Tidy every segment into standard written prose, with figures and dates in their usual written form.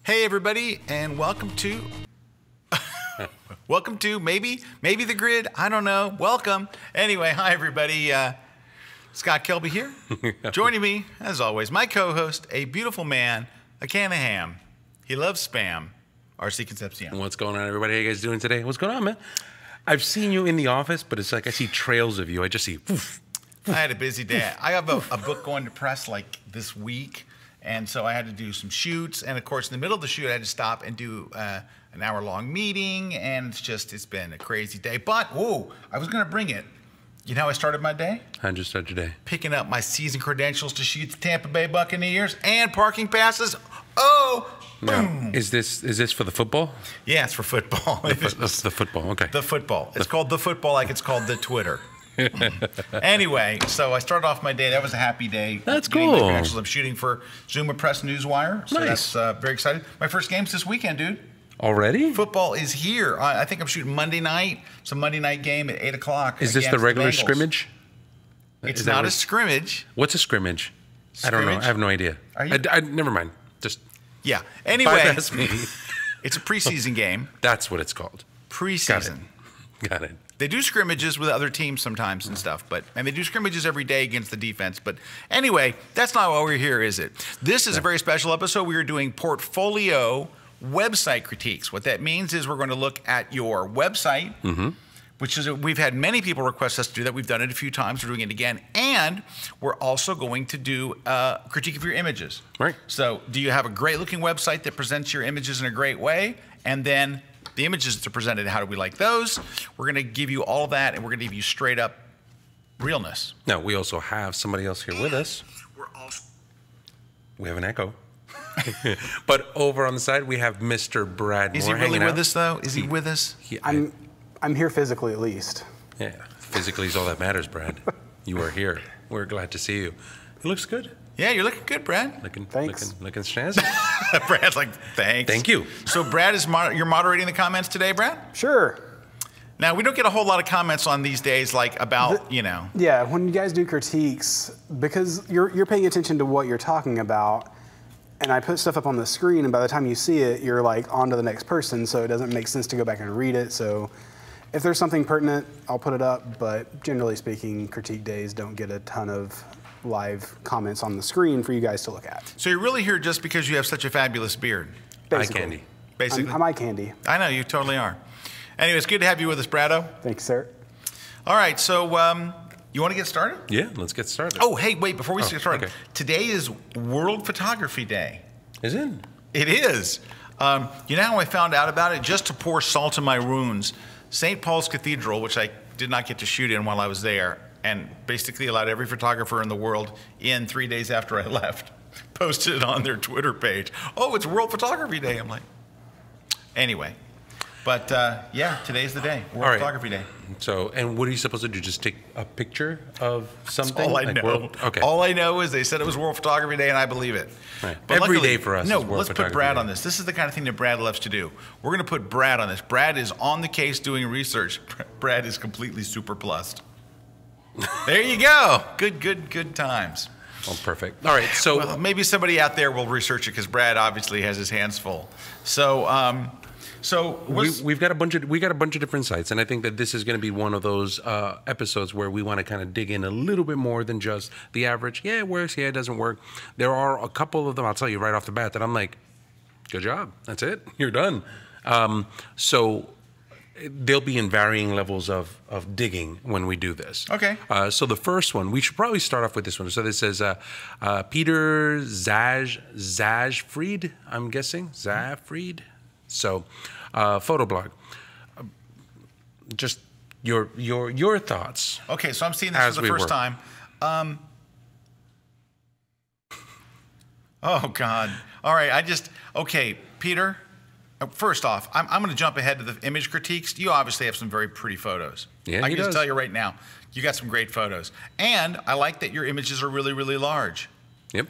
Hey everybody, and welcome to maybe the grid. I don't know. Welcome. Anyway, hi everybody. Scott Kelby here. Joining me, as always, my co-host, a beautiful man, a can of ham. He loves spam. RC Concepcion. What's going on, everybody? How you guys doing today? What's going on, man? I've seen you in the office, but it's like I see trails of you. I just see. Poof. I had a busy day. I have a book going to press like this week. And so I had to do some shoots. And of course, in the middle of the shoot, I had to stop and do an hour-long meeting. And it's been a crazy day. But, whoa, I was going to bring it. You know how I started my day? How'd you start your day? Picking up my season credentials to shoot the Tampa Bay Buccaneers and parking passes. Oh, boom. Now, is this for the football? Yeah, it's for football. That's the football, okay. The football. It's called the football like it's called the Twitter. Anyway, so I started off my day. That was a happy day. That's cool. I'm shooting for Zuma Press Newswire. So nice. That's very exciting. My first game's this weekend, dude. Already? Football is here. I think I'm shooting Monday night. It's a Monday night game at 8 o'clock. Is this the regular scrimmage? It's not a scrimmage. What's a scrimmage? I don't know. I have no idea. Never mind. Just yeah. Anyway, bypass me. It's a preseason game. That's what it's called. Preseason. Got it. They do scrimmages with other teams sometimes and stuff, and they do scrimmages every day against the defense. But anyway, that's not why we're here, is it? This is a very special episode. We are doing portfolio website critiques. What that means is we're going to look at your website, which is we've had many people request us to do that. We've done it a few times. We're doing it again, and we're also going to do a critique of your images. Right. So, do you have a great-looking website that presents your images in a great way, and then the images that are presented, how do we like those? We're going to give you all of that, and we're going to give you straight up realness. Now, we also have somebody else here with us. We have an echo. But over on the side, we have Mr. Brad Moore. Is he really with us, though? Is he with us? I'm here physically, at least. Yeah, physically is all that matters, Brad. You are here. We're glad to see you. It looks good. Yeah, you're looking good, Brad. Thanks. Looking snazzy. Brad's like, thanks. Thank you. So, Brad, you're moderating the comments today, Brad? Sure. Now, we don't get a whole lot of comments on these days, like about, Yeah, when you guys do critiques, because you're paying attention to what you're talking about, and I put stuff up on the screen, and by the time you see it, you're like on to the next person, so it doesn't make sense to go back and read it. So if there's something pertinent, I'll put it up, but generally speaking, critique days don't get a ton of live comments on the screen for you guys to look at. So you're really here just because you have such a fabulous beard? Basically. Eye candy. Basically. I'm eye candy. I know, you totally are. Anyway, it's good to have you with us, Brado. Thanks, sir. All right, so you want to get started? Yeah, let's get started. Oh, hey, wait, before we get started, okay. Today is World Photography Day. Is it? It is. You know how I found out about it? Just to pour salt in my wounds. St. Paul's Cathedral, which I did not get to shoot in while I was there, and basically allowed every photographer in the world in 3 days after I left, posted it on their Twitter page. Oh, it's World Photography Day. I'm like, anyway. But yeah, today's the day, World Photography Day. So, and what are you supposed to do? Just take a picture of something? That's all I know. Okay. All I know is they said it was World Photography Day, and I believe it. Right. But Every luckily, day for us no, is World let's Photography put Brad Day. on this. This is the kind of thing that Brad loves to do. We're going to put Brad on this. Brad is on the case doing research. Brad is completely super plussed. There you go. Good times. Oh, perfect. All right, so Well, maybe somebody out there will research it because Brad obviously has his hands full. So, we've got a bunch of different sites, and I think that this is going to be one of those episodes where we want to kind of dig in a little bit more than just the average. Yeah, it works. Yeah, it doesn't work. There are a couple of them. I'll tell you right off the bat that I'm like, good job. That's it. You're done. So they'll be in varying levels of digging when we do this. Okay. So the first one, we should probably start off with this one. So this says Peter Zazfreed, I'm guessing. Zazfreed. So, photo blog. Just your thoughts. Okay, so I'm seeing this for the first time. Oh God! All right, okay, Peter. First off, I'm going to jump ahead to the image critiques. You obviously have some very pretty photos. Yeah, I can just tell you right now, you got some great photos, and I like that your images are really, really large. Yep.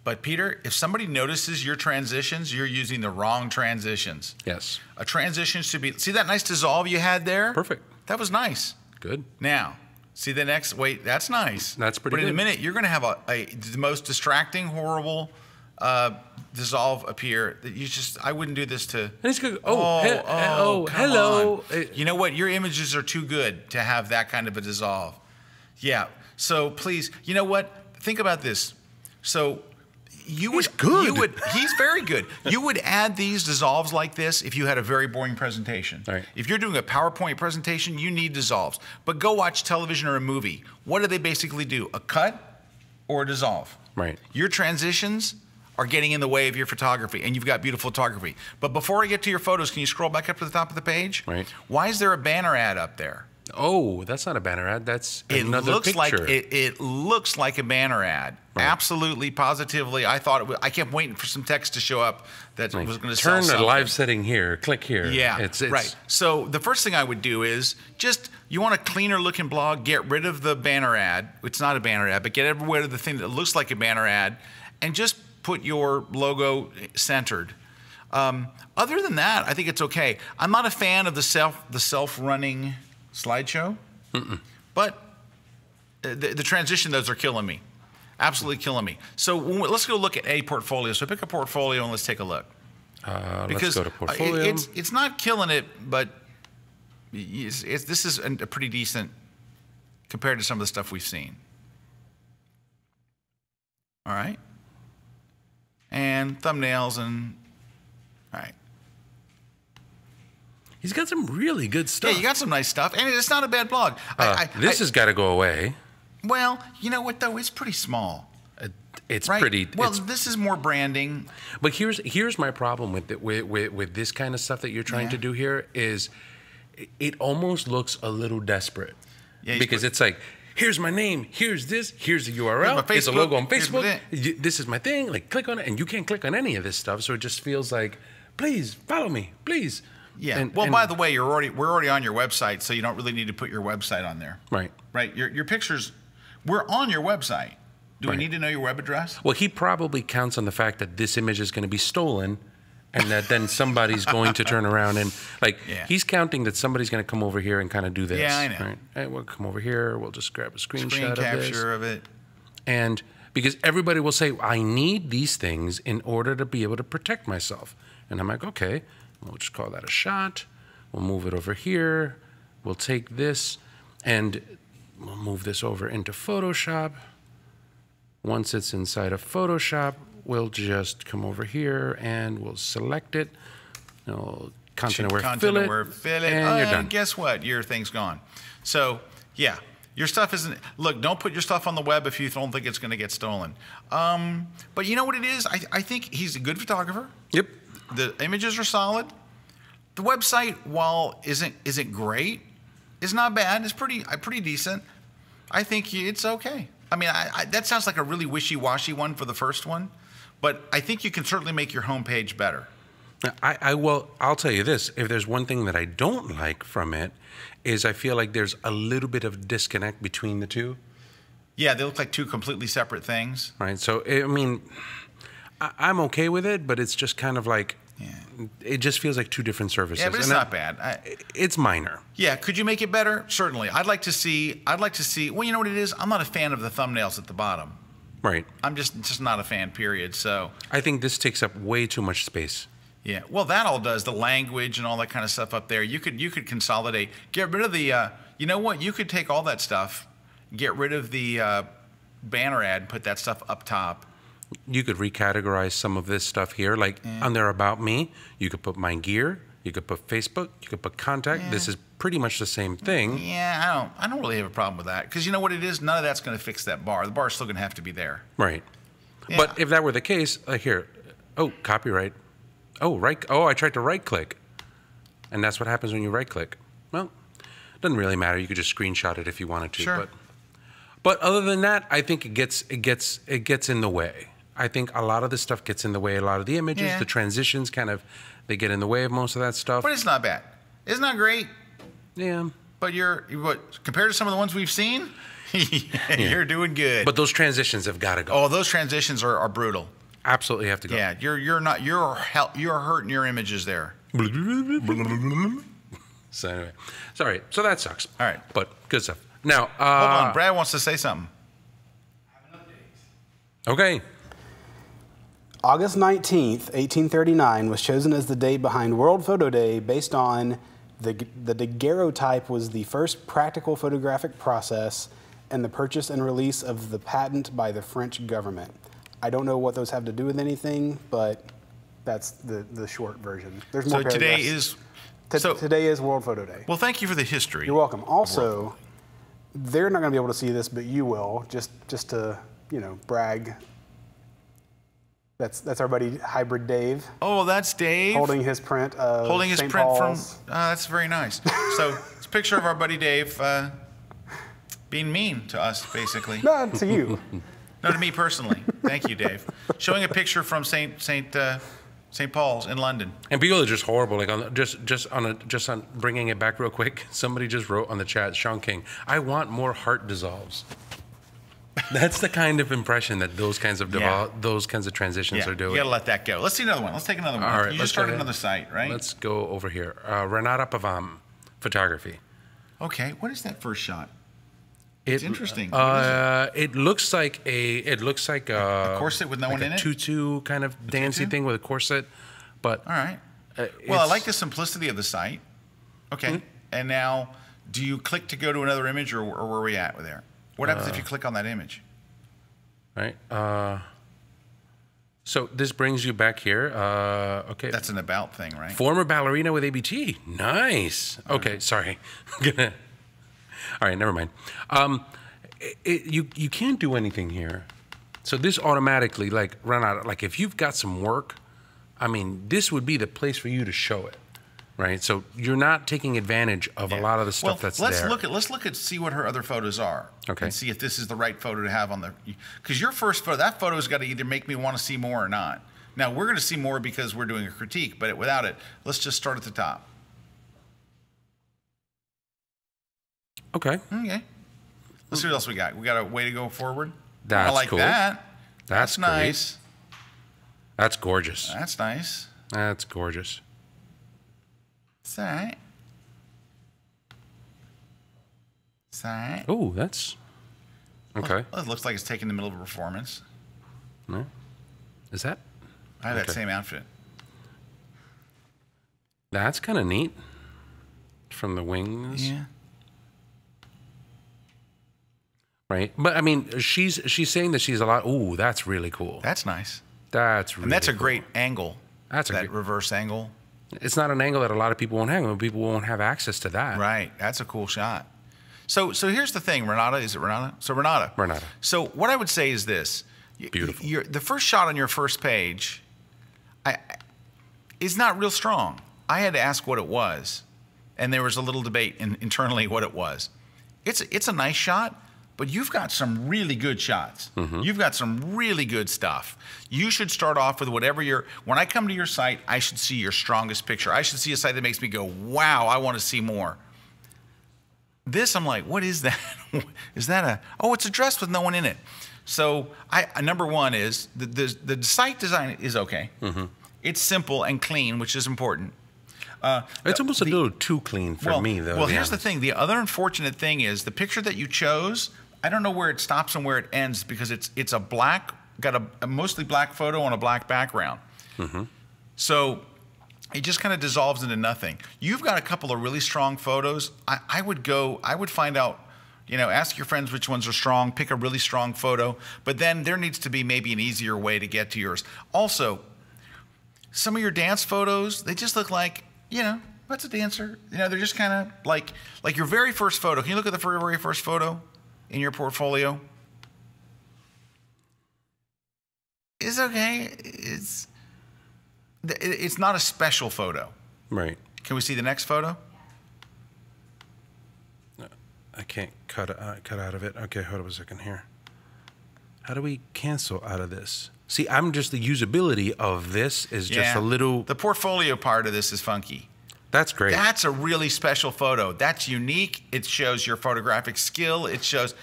But Peter, if somebody notices your transitions, you're using the wrong transitions. Yes. A transition should be, see that nice dissolve you had there? Perfect. That was nice. Good. Now, see the next, wait, that's nice. That's pretty But in a good. minute, you're going to have the most distracting, horrible dissolve appear. That I wouldn't do this to. And it's good. Come hello. on. You know what? Your images are too good to have that kind of a dissolve. Yeah. So please, you know what? Think about this. So he's good. He's very good. You would add these dissolves like this if you had a very boring presentation. Right. If you're doing a PowerPoint presentation, you need dissolves. But go watch television or a movie. What do they basically do? A cut or a dissolve? Right. Your transitions are getting in the way of your photography, and you've got beautiful photography. But before I get to your photos, can you scroll back up to the top of the page? Right. Why is there a banner ad up there? Oh, that's not a banner ad. That's another picture. It looks like a banner ad. Right. Absolutely, positively. I thought it was, I kept waiting for some text to show up that was going to sell Turn something. the live setting here. Click here. Yeah, it's right. So the first thing I would do is you want a cleaner looking blog, get rid of the banner ad. It's not a banner ad, but get rid of the thing that looks like a banner ad, and just put your logo centered. Other than that, I think it's okay. I'm not a fan of the self-running slideshow, but the transition, those are killing me. Absolutely killing me. So let's go look at a portfolio. So pick a portfolio and let's take a look. Let's go to portfolio. It's not killing it, but this is a pretty decent compared to some of the stuff we've seen. All right. And thumbnails and, all right. He's got some really good stuff. Yeah, you got some nice stuff, and it's not a bad blog. This has got to go away. Well, you know what though? It's pretty small. It's right? pretty. Well, this is more branding. But here's my problem with this kind of stuff that you're trying to do here is, it almost looks a little desperate. Yeah, because it's like, here's my name, here's this, here's the URL, here's a logo on Facebook, this is my thing, like click on it, and you can't click on any of this stuff, so it just feels like, please follow me, please. Yeah. By the way, we're already on your website, so you don't really need to put your website on there. Right. Right. Your pictures, we're on your website. Do we need to know your web address? Well, he probably counts on the fact that this image is going to be stolen, and that then somebody's going to turn around and he's counting that somebody's going to come over here and kind of do this. Yeah, I know. Right? Hey, we'll come over here. We'll just grab a screenshot capture of it. And because everybody will say, I need these things in order to be able to protect myself. And I'm like, okay, we'll just call that a shot. We'll move it over here. We'll take this and we'll move this over into Photoshop. Once it's inside of Photoshop, we'll just come over here and we'll select it. Content aware, fill it, and you're done. Guess what? Your thing's gone. So, yeah, your stuff isn't. Look, don't put your stuff on the web if you don't think it's going to get stolen. But you know what it is? I think he's a good photographer. Yep. The images are solid. The website, while isn't great, is not bad. It's pretty decent. I think it's okay. I mean, that sounds like a really wishy-washy one for the first one, but I think you can certainly make your homepage better. I'll tell you this. If there's one thing that I don't like from it, is I feel like there's a little bit of disconnect between the two. Yeah, they look like two completely separate things. Right. So, I mean, I'm okay with it, but it's just kind of like, it just feels like two different services. Yeah, but it's not bad. It's minor. Yeah, could you make it better? Certainly. I'd like to see, well, you know what it is? I'm not a fan of the thumbnails at the bottom. Right. I'm just not a fan, period. So I think this takes up way too much space. Yeah. Well, that all does, the language and all that kind of stuff up there. You could consolidate, get rid of the, you know what? You could take all that stuff, get rid of the banner ad, put that stuff up top. You could recategorize some of this stuff here, like under About Me. You could put my gear. You could put Facebook. You could put contact. This is pretty much the same thing. Yeah, I don't really have a problem with that because you know what it is. None of that's going to fix that bar. The bar is still going to have to be there. Right. Yeah. But if that were the case, here, copyright. I tried to right click, and that's what happens when you right click. Well, it doesn't really matter. You could just screenshot it if you wanted to. Sure. But other than that, I think it gets in the way. I think a lot of this stuff gets in the way. A lot of the images, the transitions, they get in the way of most of that stuff. But it's not bad. It's not great. Yeah. But compared to some of the ones we've seen, you're doing good. But those transitions have got to go. Oh, those transitions are brutal. Absolutely have to go. Yeah, you're hurting your images there. So anyway, sorry. So that sucks. All right, but good stuff. Now, hold on. Brad wants to say something. Okay. August 19th, 1839 was chosen as the day behind World Photo Day based on the daguerreotype was the first practical photographic process and the purchase and release of the patent by the French government. I don't know what those have to do with anything, but that's the short version. There's more paragraphs. Today is World Photo Day. Well, thank you for the history. You're welcome. Also, they're not going to be able to see this, but you will, just to, brag. That's our buddy Hybrid Dave. Oh, that's Dave. Holding his print of St. print Paul's. from, that's very nice. So it's a picture of our buddy Dave being mean to us, basically. No, to you. No, to me personally. Thank you, Dave. Showing a picture from St. Paul's in London. And people are just horrible. Like just on bringing it back real quick. Somebody just wrote on the chat, Sean King, I want more heart dissolves. That's the kind of impression that those kinds of transitions are doing. You gotta let that go. Let's see another one. Let's take another one. All right, you just started another site, right? Let's go over here. Renata Pavam, photography. Okay, what is that first shot? It's interesting. It looks like a corset with no one in it. Tutu kind of dancey thing with a corset, but all right. Well, I like the simplicity of the site. Okay, and now, do you click to go to another image, or where are we at with there? What happens if you click on that image? Right. So this brings you back here. Okay. That's an about thing, right? Former ballerina with ABT. Nice. Okay. Sorry. All right. Never mind. You can't do anything here. So this automatically, like, run out. Like, if you've got some work, I mean, this would be the place for you to show it. Right, so you're not taking advantage of a lot of the stuff that's there. Let's look at see what her other photos are. Okay. And see if this is the right photo to have on the, because your first photo, that photo's got to either make me want to see more or not. Now we're going to see more because we're doing a critique, but without it, let's just start at the top. Okay. Okay. Let's see what else we got. We got a way to go forward. That's I like cool. that. That's nice. That's gorgeous. That's nice. That's gorgeous. It's all right. It's all right. Oh, that's okay. Well, it looks like it's taken in the middle of a performance. No, is that? I have that same outfit. That's kind of neat. From the wings. Yeah. Right, but I mean, she's saying that she's a lot. Ooh, that's really cool. That's nice. That's really. And that's a cool. great angle. That's a that reverse angle. It's not an angle that a lot of people won't have. People won't have access to that. Right. That's a cool shot. So here's the thing, Renata. Is it Renata? So Renata. Renata. So what I would say is this. Beautiful. The first shot on your first page is not real strong. I had to ask what it was, and there was a little debate internally what it was. It's a nice shot. But you've got some really good shots. Mm-hmm. You've got some really good stuff. You should start off with whatever when I come to your site, I should see your strongest picture. I should see a site that makes me go, wow, I want to see more. This, I'm like, what is that? Is that it's a dress with no one in it. So number one is the site design is okay. Mm-hmm. It's simple and clean, which is important. It's almost a little too clean for me, though. Well, here's the thing. The other unfortunate thing is the picture that you chose, I don't know where it stops and where it ends because it's got a mostly black photo on a black background. Mm-hmm. So it just kind of dissolves into nothing. You've got a couple of really strong photos. I would find out, ask your friends which ones are strong, pick a really strong photo, but then there needs to be maybe an easier way to get to yours. Also, some of your dance photos, they just look like, what's a dancer? They're just kind of like your very first photo. Can you look at the very first photo in your portfolio? It's okay. It's not a special photo. Right. Can we see the next photo? No, I can't cut out of it. Okay, hold on a second here. How do we cancel out of this? See, the usability of this is just a little... The portfolio part of this is funky. That's great. That's a really special photo. That's unique. It shows your photographic skill. It shows,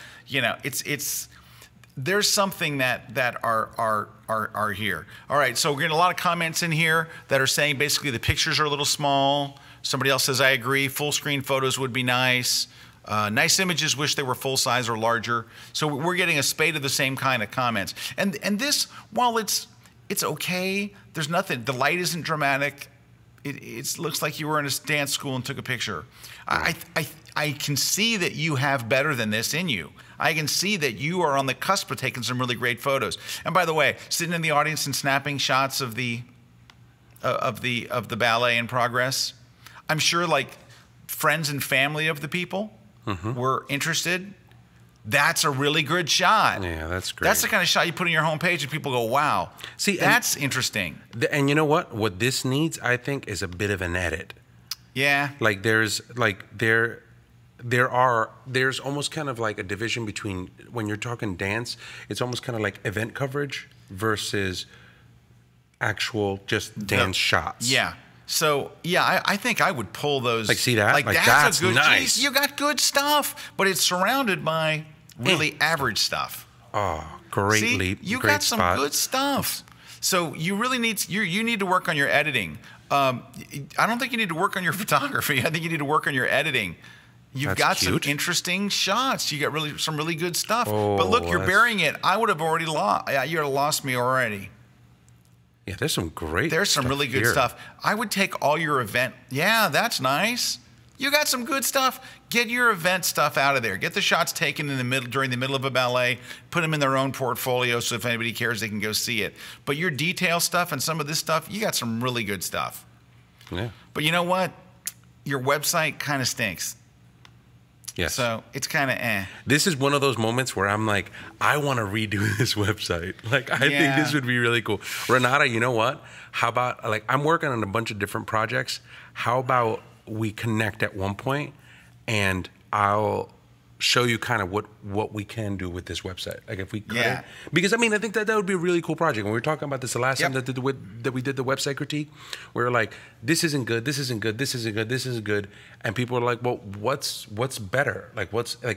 there's something that are here. All right, so we're getting a lot of comments in here that are saying basically the pictures are a little small. Somebody else says, I agree, full screen photos would be nice. Nice images, wish they were full size or larger. So we're getting a spate of the same kind of comments. And this, while it's It's okay. There's nothing. The light isn't dramatic. It looks like you were in a dance school and took a picture. I can see that you have better than this in you. I can see that you are on the cusp of taking some really great photos. And by the way, sitting in the audience and snapping shots of the ballet in progress, I'm sure like friends and family of the people were interested. That's a really good shot. Yeah, that's great. That's the kind of shot you put on your homepage and people go, wow, see, that's interesting. And you know what? What this needs, I think, is a bit of an edit. Yeah. Like there's almost kind of like a division between, when you're talking dance, it's almost kind of like event coverage versus actual just dance shots. Yeah. So, yeah, I think I would pull those. Like, see that? Like that's a good, nice. Geez, you got good stuff, but it's surrounded by really average stuff. Oh, great See, leap. You great got some spot. good stuff. So you really need you need to work on your editing. I don't think you need to work on your photography. I think you need to work on your editing. You've got some interesting shots. You got some really good stuff. Oh, but look, you're burying it. I would have already lost. You would have lost me already. Yeah, there's some great. There's some really good stuff. I would take all your event. Yeah, that's nice. You got some good stuff. Get your event stuff out of there. Get the shots taken in the middle during the middle of a ballet. Put them in their own portfolio, so if anybody cares, they can go see it. But your detail stuff and some of this stuff, you got some really good stuff. Yeah. But you know what? Your website kind of stinks. Yes. So it's kind of eh. This is one of those moments where I'm like, I want to redo this website. Like, I think this would be really cool. Renata, you know what? How about, like, I'm working on a bunch of different projects. How about we connect at one point and I'll show you kind of what we can do with this website. Like if we cut it. Because I mean, I think that would be a really cool project. When we were talking about this the last time that we did the website critique, we were like, this isn't good, this isn't good, this isn't good, this isn't good. And people were like, well, what's better? Like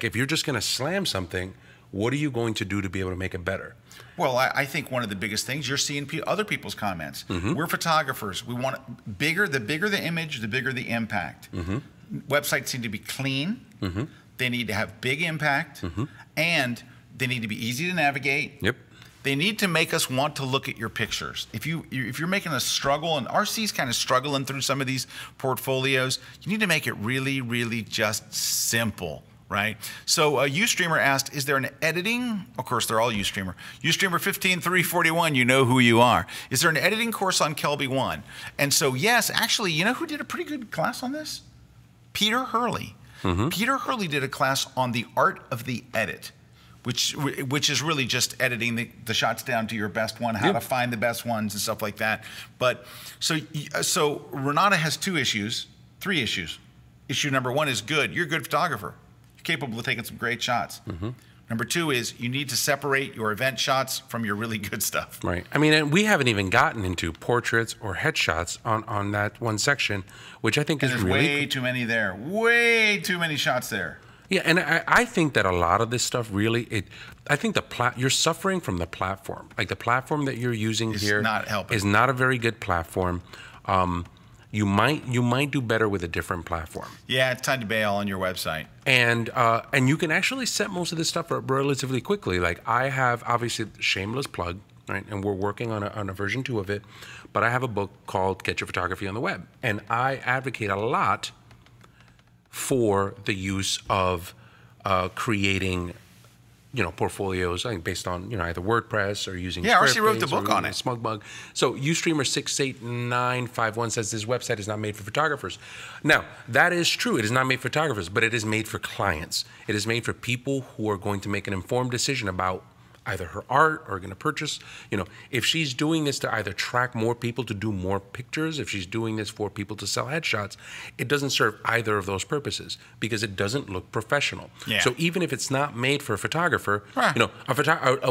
if you're just gonna slam something, what are you going to do to be able to make it better? Well, I think one of the biggest things, you're seeing other people's comments. We're photographers. We want the bigger the image, the bigger the impact. Websites need to be clean. They need to have big impact, and they need to be easy to navigate. Yep. They need to make us want to look at your pictures. If you're making us struggle, and RC's kind of struggling through some of these portfolios, you need to make it really, really just simple, right? So Ustreamer asked, is there an editing? Of course, they're all Ustreamer. Ustreamer 15341, you know who you are. Is there an editing course on Kelby One? And so yes, actually, you know who did a pretty good class on this? Peter Hurley. Peter Hurley did a class on the art of the edit, which is really just editing the shots down to your best one, how to find the best ones and stuff like that. But so Renata has three issues. Issue number one is good. You're a good photographer. You're capable of taking some great shots. Number two is you need to separate your event shots from your really good stuff. Right. I mean, and we haven't even gotten into portraits or headshots on that one section, which I think is really... There's way too many there. Way too many shots there. Yeah, and I think that a lot of this stuff really, I think you're suffering from the platform. Like the platform that you're using here not helping. Is not a very good platform. You might do better with a different platform. Yeah, it's time to bail on your website. And you can actually set most of this stuff up relatively quickly. Like I have, obviously, shameless plug, right? And we're working on a version 2 of it. But I have a book called Get Your Photography on the Web. And I advocate a lot for the use of creating, portfolios, I think based on, either WordPress or using RC wrote the book on it. SmugBug. So Ustreamer 68951 says this website is not made for photographers. Now, that is true. It is not made for photographers, but it is made for clients. It is made for people who are going to make an informed decision about either her art or going to purchase. If she's doing this to either attract more people to do more pictures, if she's doing this for people to sell headshots, it doesn't serve either of those purposes because it doesn't look professional. Yeah. So even if it's not made for a photographer, a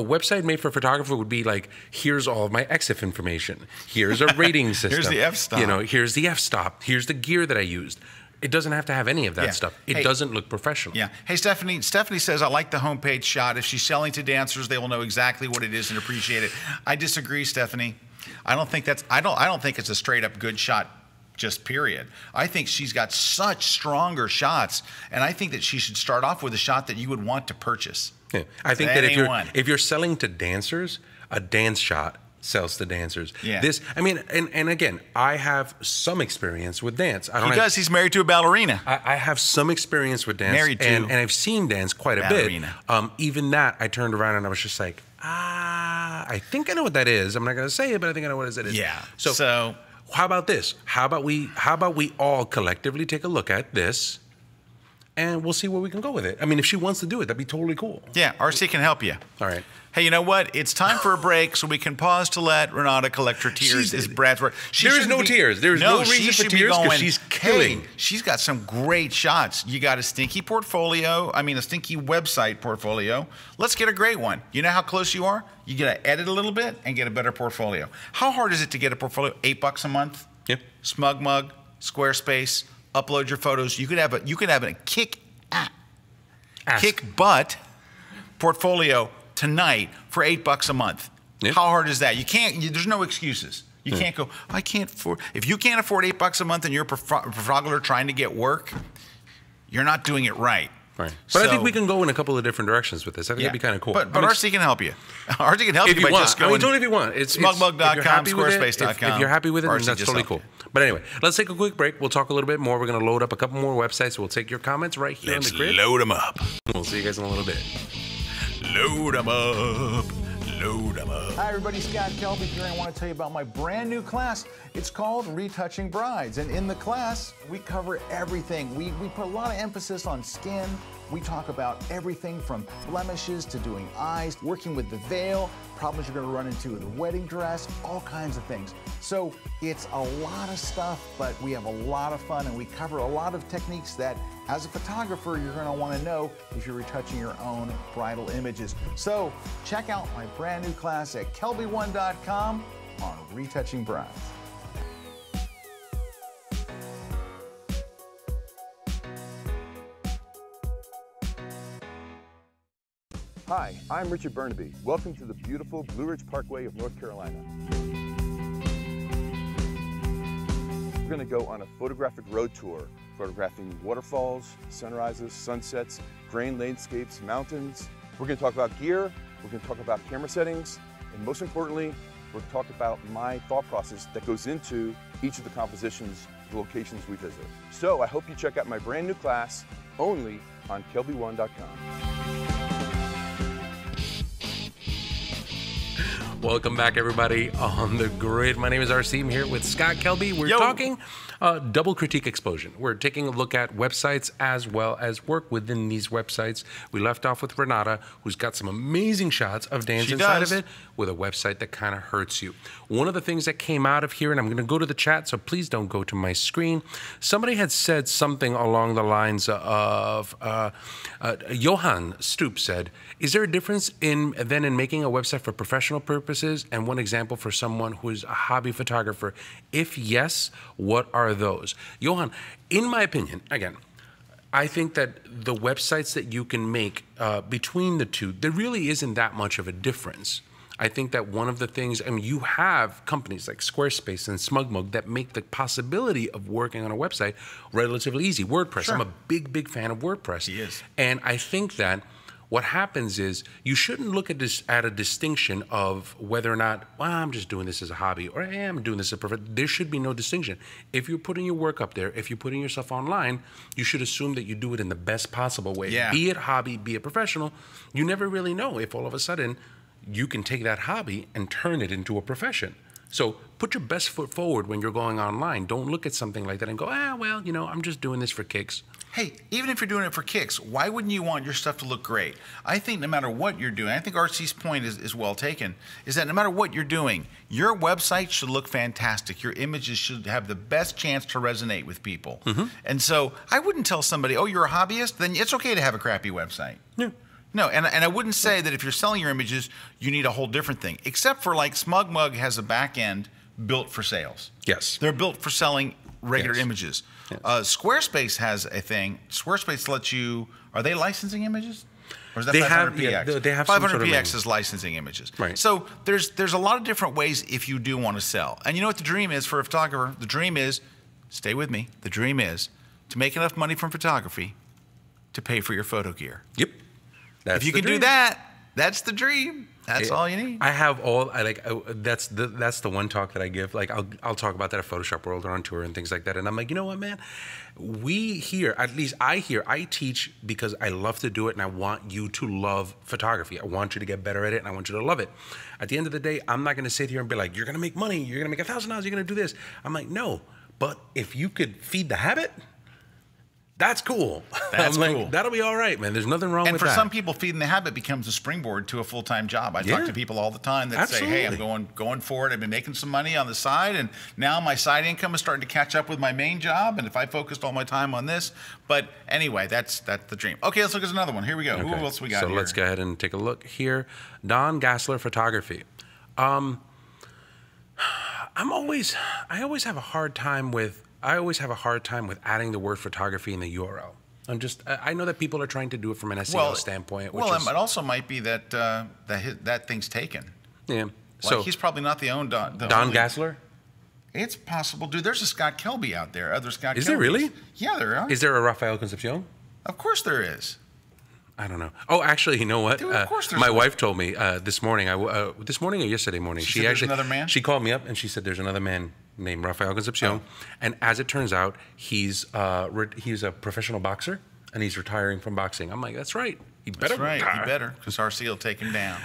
website made for a photographer would be like, here's all of my EXIF information. Here's a rating system. Here's the f-stop. Here's the f-stop. Here's the gear that I used. It doesn't have to have any of that stuff. It doesn't look professional. Yeah. Hey, Stephanie. Stephanie says, I like the homepage shot. If she's selling to dancers, they will know exactly what it is and appreciate it. I disagree, Stephanie. I don't think it's a straight up good shot, just period. I think she's got such stronger shots, and I think that she should start off with a shot that you would want to purchase. Yeah. I think that if you're selling to dancers, a dance shot sells to dancers. Yeah. This, I mean, and again, I have some experience with dance. He's married to a ballerina. I have some experience with dance. Married to and I've seen dance quite a ballerina. bit. Even that, I turned around and I was just like, I think I know what that is. I'm not going to say it, but I think I know what it is. Yeah. So how about this? How about we all collectively take a look at this, and we'll see where we can go with it. I mean, if she wants to do it, that'd be totally cool. Yeah, RC can help you. All right. Hey, you know what? It's time for a break, so we can pause to let Renata collect her tears. Is Brad's word. There is no tears. There is no reason for tears because she's killing. Hey, she's got some great shots. You got a stinky portfolio. I mean, a stinky website portfolio. Let's get a great one. You know how close you are? You got to edit a little bit and get a better portfolio. How hard is it to get a portfolio? $8 a month. Yeah. SmugMug, Squarespace. Upload your photos. You could have a kick butt portfolio tonight for $8 a month. Yeah. How hard is that? You can't. There's no excuses. You can't go. I can't afford. If you can't afford $8 a month and you're a photographer trying to get work, you're not doing it right. Right. But I think we can go in a couple of different directions with this. I think that'd be kind of cool. But RC can help you. RC can help you by just going. Totally if you want. It's smugmug.com, squarespace.com. If you're happy with it, then that's totally cool. But anyway, let's take a quick break. We'll talk a little bit more. We're going to load up a couple more websites. We'll take your comments right here on the grid. Load them up. We'll see you guys in a little bit. Load them up. Load them up. Hi everybody, Scott Kelby here. I want to tell you about my brand new class. It's called Retouching Brides. And in the class, we cover everything. We put a lot of emphasis on skin. We talk about everything from blemishes to doing eyes, working with the veil, problems you're going to run into with a wedding dress, all kinds of things. So it's a lot of stuff, but we have a lot of fun and we cover a lot of techniques that as a photographer, you're going to want to know if you're retouching your own bridal images. So check out my brand new class at kelby1.com on Retouching Brides. Hi, I'm Richard Burnaby. Welcome to the beautiful Blue Ridge Parkway of North Carolina. We're going to go on a photographic road tour, photographing waterfalls, sunrises, sunsets, grain landscapes, mountains. We're going to talk about gear, we're going to talk about camera settings, and most importantly, we're going to talk about my thought process that goes into each of the compositions, the locations we visit. So I hope you check out my brand new class only on kelby1.com. Welcome back, everybody, on the grid. My name is RC. I'm here with Scott Kelby. We're talking double critique exposure. We're taking a look at websites as well as work within these websites. We left off with Renata, who's got some amazing shots of dance inside of it, with a website that kind of hurts you. One of the things that came out of here, and I'm going to go to the chat, so please don't go to my screen. Somebody had said something along the lines of, Johan Stoop said, is there a difference in making a website for professional purposes and one example for someone who is a hobby photographer? If yes, what are those? Johan, in my opinion, again, I think that the websites that you can make between the two, there really isn't that much of a difference. I think that one of the things, I mean, you have companies like Squarespace and SmugMug that make the possibility of working on a website relatively easy. WordPress, sure. I'm a big fan of WordPress. He is. And I think that what happens is you shouldn't look at this at a distinction of whether or not, well, I'm just doing this as a hobby, or hey, I'm doing this as a profession. There should be no distinction. If you're putting your work up there, if you're putting yourself online, you should assume that you do it in the best possible way. Yeah. Be it hobby, be it professional. You never really know if all of a sudden you can take that hobby and turn it into a profession. So put your best foot forward when you're going online. Don't look at something like that and go, well, you know, I'm just doing this for kicks. Hey, even if you're doing it for kicks, why wouldn't you want your stuff to look great? I think no matter what you're doing, I think RC's point is well taken, is that no matter what you're doing, your website should look fantastic. Your images should have the best chance to resonate with people. Mm-hmm. And so I wouldn't tell somebody, oh, you're a hobbyist, then it's okay to have a crappy website. Yeah. No, and I wouldn't say that if you're selling your images, you need a whole different thing, except for like SmugMug has a back end built for sales. Yes. They're built for selling regular images. Yes. Squarespace has a thing. Squarespace lets you, are they licensing images? Or is that They 500px? have, they have some sort of 500px is licensing images. Right. So there's a lot of different ways if you do want to sell. And you know what the dream is for a photographer? The dream is, stay with me, the dream is to make enough money from photography to pay for your photo gear. Yep. That's if you can do that, that's the dream. That's all you need. I have that's the one talk that I give. Like I'll talk about that at Photoshop World or on tour and things like that. And I'm like, you know what, man? I teach because I love to do it and I want you to love photography. I want you to get better at it and I want you to love it. At the end of the day, I'm not going to sit here and be like, you're going to make money. You're going to make $1,000. You're going to do this. I'm like, no. But if you could feed the habit, that's cool. That's cool. That'll be all right, man. There's nothing wrong with that. And for some people, feeding the habit becomes a springboard to a full-time job. I talk to people all the time that say, hey, I'm going for it. I've been making some money on the side, and now my side income is starting to catch up with my main job, and if I focused all my time on this. But anyway, that's the dream. Okay, let's look at another one. Here we go. Okay. Who else we got here? So let's go ahead and take a look here. Don Gastler Photography. I always have a hard time with adding the word photography in the URL. I know that people are trying to do it from an SEO standpoint. It also might be that that thing's taken. Yeah. So he's probably not the only Don Gastler? It's possible, dude. There's a Scott Kelby out there. Other Scott. Is there really? Yeah, there are. Is there a Rafael Concepcion? Of course there is. I don't know. Oh, actually, you know what? Dude, of course there's my wife told me this morning. This morning or yesterday morning. She actually another man. She called me up and she said there's another man named Rafael Concepcion, and as it turns out, he's a professional boxer and he's retiring from boxing. I'm like, that's right. He better retire. He better, because RC will take him down.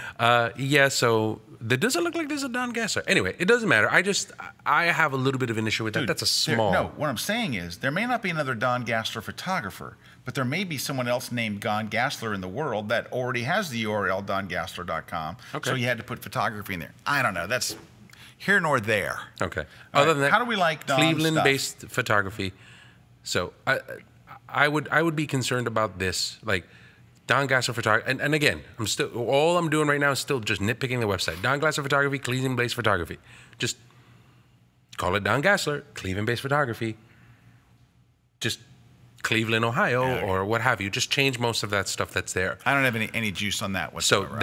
Yeah. So that doesn't look like there's a Don Gastler. Anyway, it doesn't matter. I have a little bit of an issue with that. Dude, that's a small. No, what I'm saying is there may not be another Don Gastler photographer, but there may be someone else named Don Gastler in the world that already has the URL dongastler.com. Okay. So you had to put photography in there. I don't know. That's here nor there. Okay. Other than that, how do we like Don's Cleveland-based photography? So I would be concerned about this, like Don Gastler Photography. And again, all I'm doing right now is still just nitpicking the website. Don Gastler Photography, Cleveland-based photography. Just call it Don Gastler, Cleveland-based photography. Just Cleveland, Ohio, or what have you. Just change most of that stuff that's there. I don't have any juice on that whatsoever. So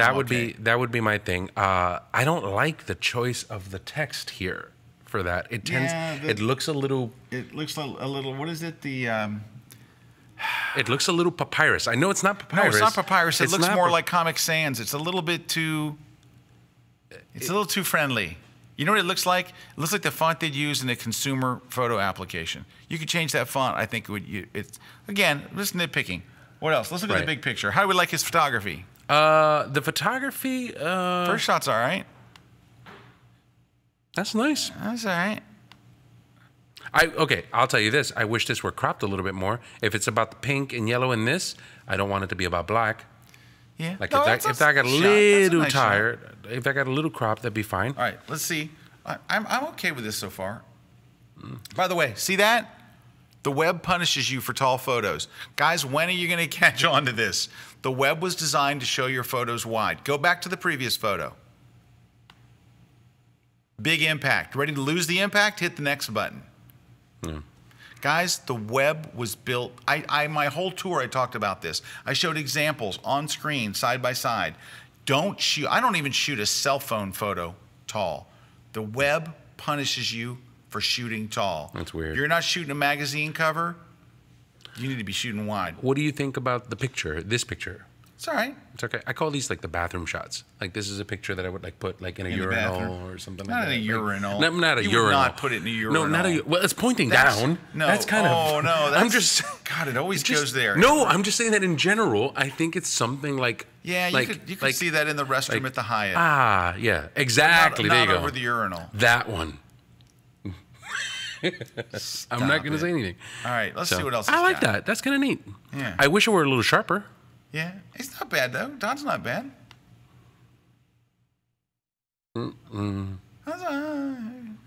that would be my thing. I don't like the choice of the text here for that. It tends. It looks a little. It looks a little. What is it? It looks a little papyrus. I know it's not papyrus. No, it's not papyrus. It looks more like Comic Sans. It's a little bit too. It's a little too friendly. You know what it looks like? It looks like the font they'd use in a consumer photo application. You could change that font. I think it's again, just nitpicking. What else? Let's look at the big picture. How do we like his photography? The photography. First shot's all right. That's nice. That's all right. Okay, I'll tell you this. I wish this were cropped a little bit more. If it's about the pink and yellow in this, I don't want it to be about black. Yeah. Like if I got a little tired, if I got a little crop, that'd be fine. All right, let's see. I'm okay with this so far. By the way, see that? The web punishes you for tall photos. Guys, when are you going to catch on to this? The web was designed to show your photos wide. Go back to the previous photo. Big impact. Ready to lose the impact? Hit the next button. Yeah. Guys, the web was built. My whole tour, I talked about this. I showed examples on screen, side by side. Don't shoot. I don't even shoot a cell phone photo tall. The web punishes you for shooting tall. That's weird. You're not shooting a magazine cover. You need to be shooting wide. What do you think about the picture? This picture? It's all right. It's okay. I call these like the bathroom shots. Like this is a picture that I would like put like in a urinal or something like that. Not in a urinal. Not a urinal. Would not put it in a urinal. No, not a. Well, it's pointing down. No. That's kind of. Oh no. That's, I'm just. God, it always goes there. No, I'm just saying that in general. I think it's something like. Yeah, you could see that in the restroom at the Hyatt. Ah, yeah, exactly. There you go. Not over the urinal. That one. I'm not going to say anything. All right, let's see what else. I like that. That's kind of neat. Yeah. I wish it were a little sharper. Yeah, it's not bad though. Don's not bad.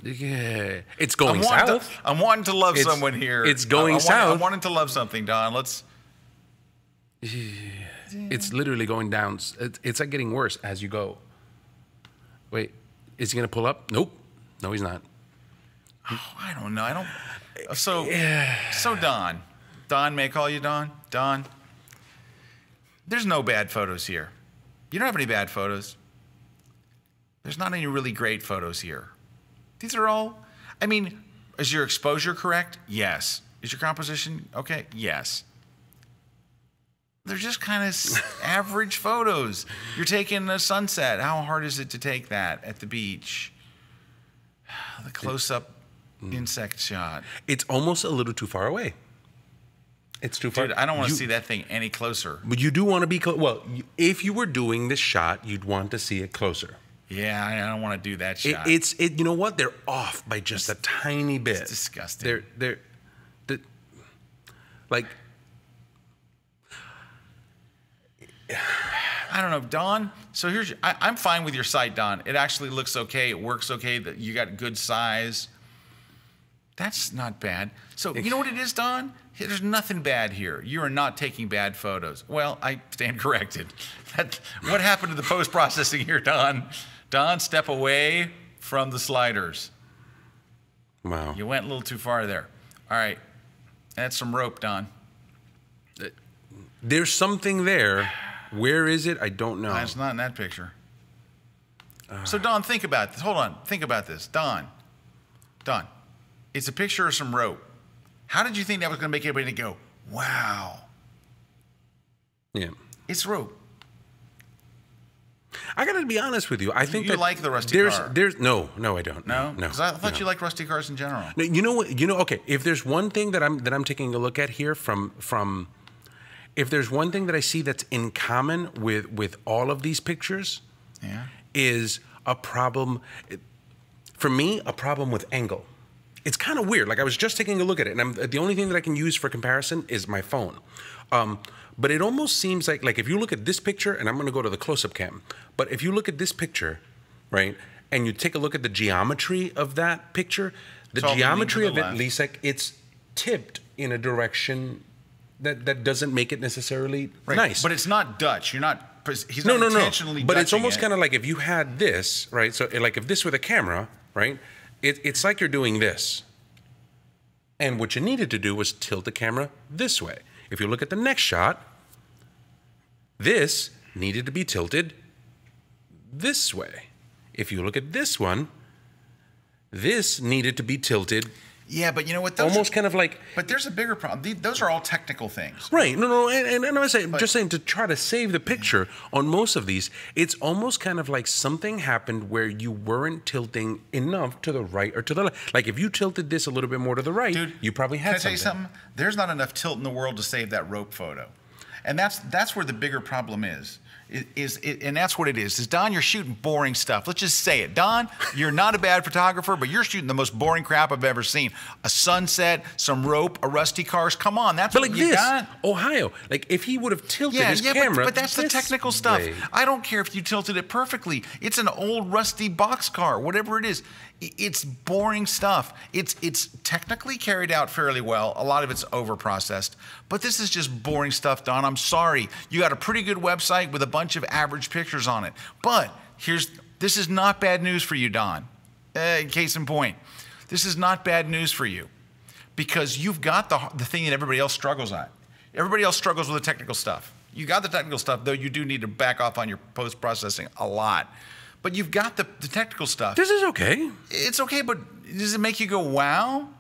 Yeah, it's going south. I'm wanting to love someone here. It's going south. I'm wanting to love something, Don. Let's. It's literally going down. It's like getting worse as you go. Wait, is he gonna pull up? Nope. No, he's not. Oh, I don't know. I don't. So Don. Don, may I call you Don? Don. There's no bad photos here. You don't have any bad photos. There's not any really great photos here. These are all, I mean, is your exposure correct? Yes. Is your composition okay? Yes. they're just kind of average photos. You're taking a sunset. How hard is it to take that at the beach? The close-up insect shot. It's almost a little too far away. It's too far. Dude, I don't want to see that thing any closer. But you do want to be well, if you were doing this shot, you'd want to see it closer. Yeah, I don't want to do that shot. You know what? They're off by just a tiny bit. It's disgusting. They're like, I don't know, Don. So I'm fine with your site, Don. It actually looks okay. It works okay. That you got good size. That's not bad. So you know what it is, Don? There's nothing bad here. You are not taking bad photos. Well, I stand corrected. What happened to the post-processing here, Don? Don, step away from the sliders. Wow. You went a little too far there. All right. That's some rope, Don. There's something there. Where is it? I don't know. It's not in that picture. So, Don, think about this. Hold on. Think about this. Don. It's a picture of some rope. How did you think that was going to make everybody go, wow? Yeah. It's rope. I got to be honest with you. I think you like the rusty car. No, I don't. No? Because I thought you liked rusty cars in general. No, you know what? Okay. If there's one thing that I'm taking a look at here from if there's one thing that I see that's in common with all of these pictures, is a problem. For me, a problem with angle. It's kind of weird. Like I was just taking a look at it, and the only thing that I can use for comparison is my phone. But it almost seems like if you look at this picture, and I'm going to go to the close-up cam, but if you look at this picture, right, and you take a look at the geometry of that picture, the geometry of it, Lisa, like it's tipped in a direction that doesn't make it necessarily nice. But it's not Dutch. You're not. He's not intentionally. But it's almost kind of like if you had this, right? So like if this were the camera, right? It's like you're doing this. And what you needed to do was tilt the camera this way. If you look at the next shot, this needed to be tilted this way. If you look at this one, this needed to be tilted. Yeah, but you know what? Almost kind of like. But there's a bigger problem. Those are all technical things. Right. No. And I'm just saying to try to save the picture on most of these, it's almost kind of like something happened where you weren't tilting enough to the right or to the left. Like if you tilted this a little bit more to the right, dude, you probably had something. Can I tell you something? There's not enough tilt in the world to save that rope photo. And that's where the bigger problem is. And that's what it is Don, you're shooting boring stuff. Let's just say it. Don, you're not a bad photographer, but you're shooting the most boring crap I've ever seen. A sunset, some rope, a rusty cars. Come on, that's what you got. Ohio, like if he would have tilted his camera. But that's the technical stuff. I don't care if you tilted it perfectly. It's an old rusty boxcar, whatever it is. It's boring stuff. It's technically carried out fairly well. A lot of it's over-processed. But this is just boring stuff, Don. I'm sorry. You got a pretty good website with a bunch of average pictures on it. But this is not bad news for you, Don. Case in point. This is not bad news for you. Because you've got the thing that everybody else struggles at. Everybody else struggles with the technical stuff. You got the technical stuff, though you do need to back off on your post-processing a lot. But you've got the technical stuff. This is okay. It's okay, but does it make you go, wow?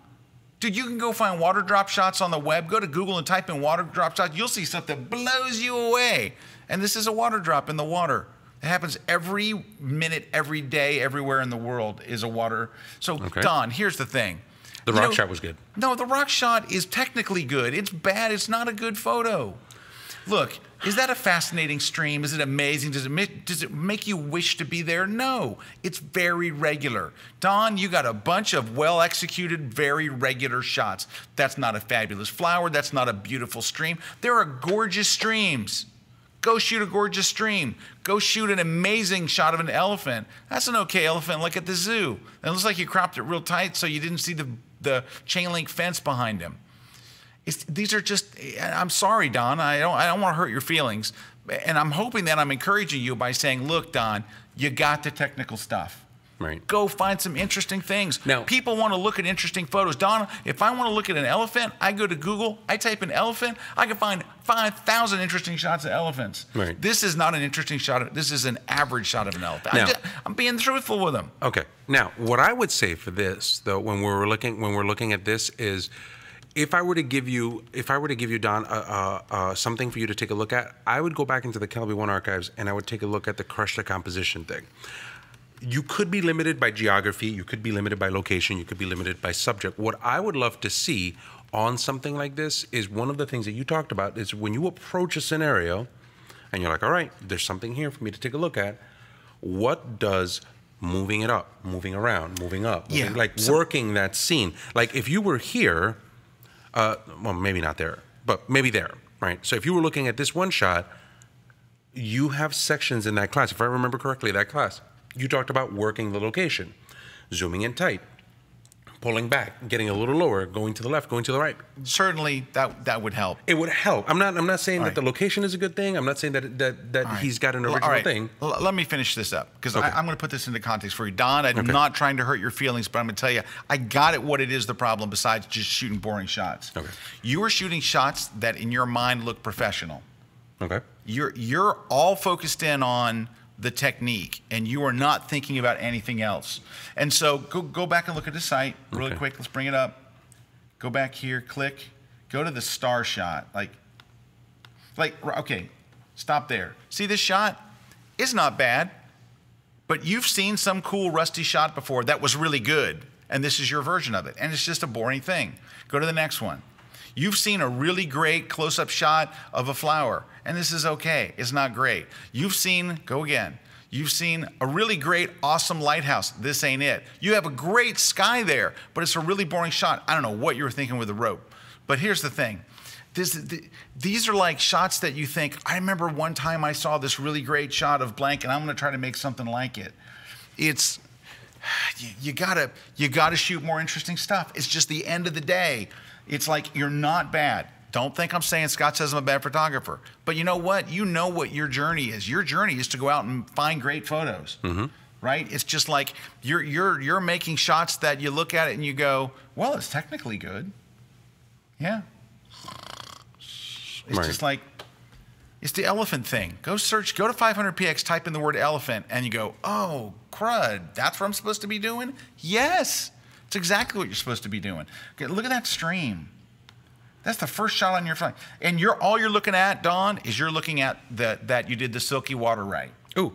Dude, you can go find water drop shots on the web. Go to Google and type in water drop shots. You'll see stuff that blows you away. And this is a water drop in the water. It happens every minute, every day, everywhere in the world is a water. So, Don, here's the thing. The rock shot was good. No, the rock shot is technically good. It's bad. It's not a good photo. Look, is that a fascinating stream? Is it amazing? Does it make you wish to be there? No, it's very regular. Don, you got a bunch of well-executed, very regular shots. That's not a fabulous flower. That's not a beautiful stream. There are gorgeous streams. Go shoot a gorgeous stream. Go shoot an amazing shot of an elephant. That's an okay elephant, like at the zoo. It looks like you cropped it real tight so you didn't see the chain link fence behind him. These are just, I'm sorry, Don. I don't want to hurt your feelings. And I'm hoping that I'm encouraging you by saying, look, Don, you got the technical stuff. Right. Go find some interesting things. Now, people want to look at interesting photos. Don, if I want to look at an elephant, I go to Google, I type in elephant, I can find 5,000 interesting shots of elephants. Right. This is not an interesting shot. This is an average shot of an elephant. Now, I'm being truthful with them. Okay. Now, what I would say for this, though, when we're looking at this is, if I were to give you, Don, something for you to take a look at, I would go back into the Kelby One archives and I would take a look at the crush the composition thing. You could be limited by geography, you could be limited by location, you could be limited by subject. What I would love to see on something like this is one of the things that you talked about is when you approach a scenario and you're like, all right, there's something here for me to take a look at. What does moving it up, moving around, moving up, working that scene? Like if you were here, well, maybe not there, but maybe there, right? So if you were looking at this one shot, you have sections in that class. If I remember correctly, that class, you talked about working the location, zooming in tight, pulling back, getting a little lower, going to the left, going to the right. Certainly, that would help. It would help. I'm not saying that the location is a good thing. I'm not saying that he's got an original thing. Let me finish this up because I'm going to put this into context for you, Don. I'm not trying to hurt your feelings, but I'm going to tell you, I got it. What it is the problem besides just shooting boring shots. Okay. You are shooting shots that in your mind look professional. Okay. You're all focused in on the technique, and you are not thinking about anything else. And so go back and look at the site really quick. Let's bring it up. Go back here, click, go to the star shot. Okay, stop there. See this shot? It's not bad, but you've seen some cool rusty shot before that was really good, and this is your version of it, and it's just a boring thing. Go to the next one. You've seen a really great close-up shot of a flower, and this is okay. It's not great. You've seen, go again. You've seen a really great, awesome lighthouse. This ain't it. You have a great sky there, but it's a really boring shot. I don't know what you were thinking with the rope. But here's the thing. These are like shots that you think, I remember one time I saw this really great shot of blank, and I'm going to try to make something like it. It's, you gotta shoot more interesting stuff. It's just the end of the day. It's like you're not bad. Don't think I'm saying Scott says I'm a bad photographer. But you know what? You know what your journey is. Your journey is to go out and find great photos, right? It's just like you're making shots that you look at it and you go, well, it's technically good. Yeah. It's just like, it's the elephant thing. Go search, go to 500px, type in the word elephant, and you go, oh, crud, that's what I'm supposed to be doing? Yes. It's exactly what you're supposed to be doing. Okay, look at that stream. That's the first shot on your phone. And all you're looking at, Don, is you're looking at that you did the silky water right. Oh,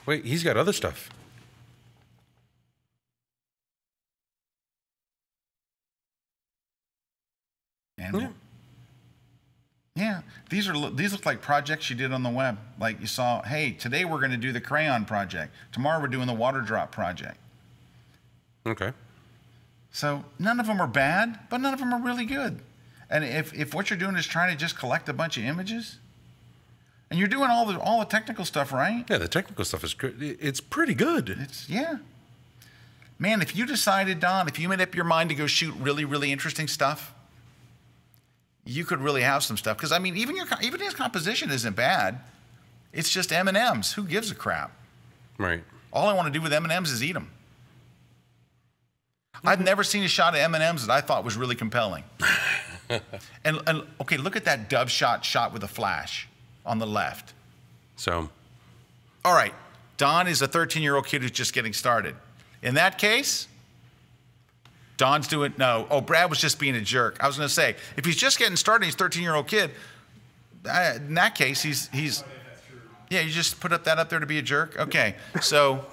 wait, he's got other stuff. And yeah, these look like projects you did on the web. Like you saw, hey, today we're going to do the crayon project. Tomorrow we're doing the water drop project. Okay. So none of them are bad, but none of them are really good. And if what you're doing is trying to just collect a bunch of images, and you're doing all the technical stuff right. Yeah, the technical stuff is good. It's pretty good. Yeah. Man, if you decided, Don, if you made up your mind to go shoot really, really interesting stuff, you could really have some stuff. Because I mean, even his composition isn't bad. It's just M&Ms. Who gives a crap? Right. All I want to do with M&Ms is eat them. I've never seen a shot of M&Ms that I thought was really compelling. and okay, look at that dove shot with a flash on the left. So, all right, Don is a 13-year-old kid who's just getting started. In that case, Don's doing Brad was just being a jerk. I was going to say, if he's just getting started, he's a 13-year-old kid. In that case, he's yeah. You just put that up there to be a jerk. Okay, so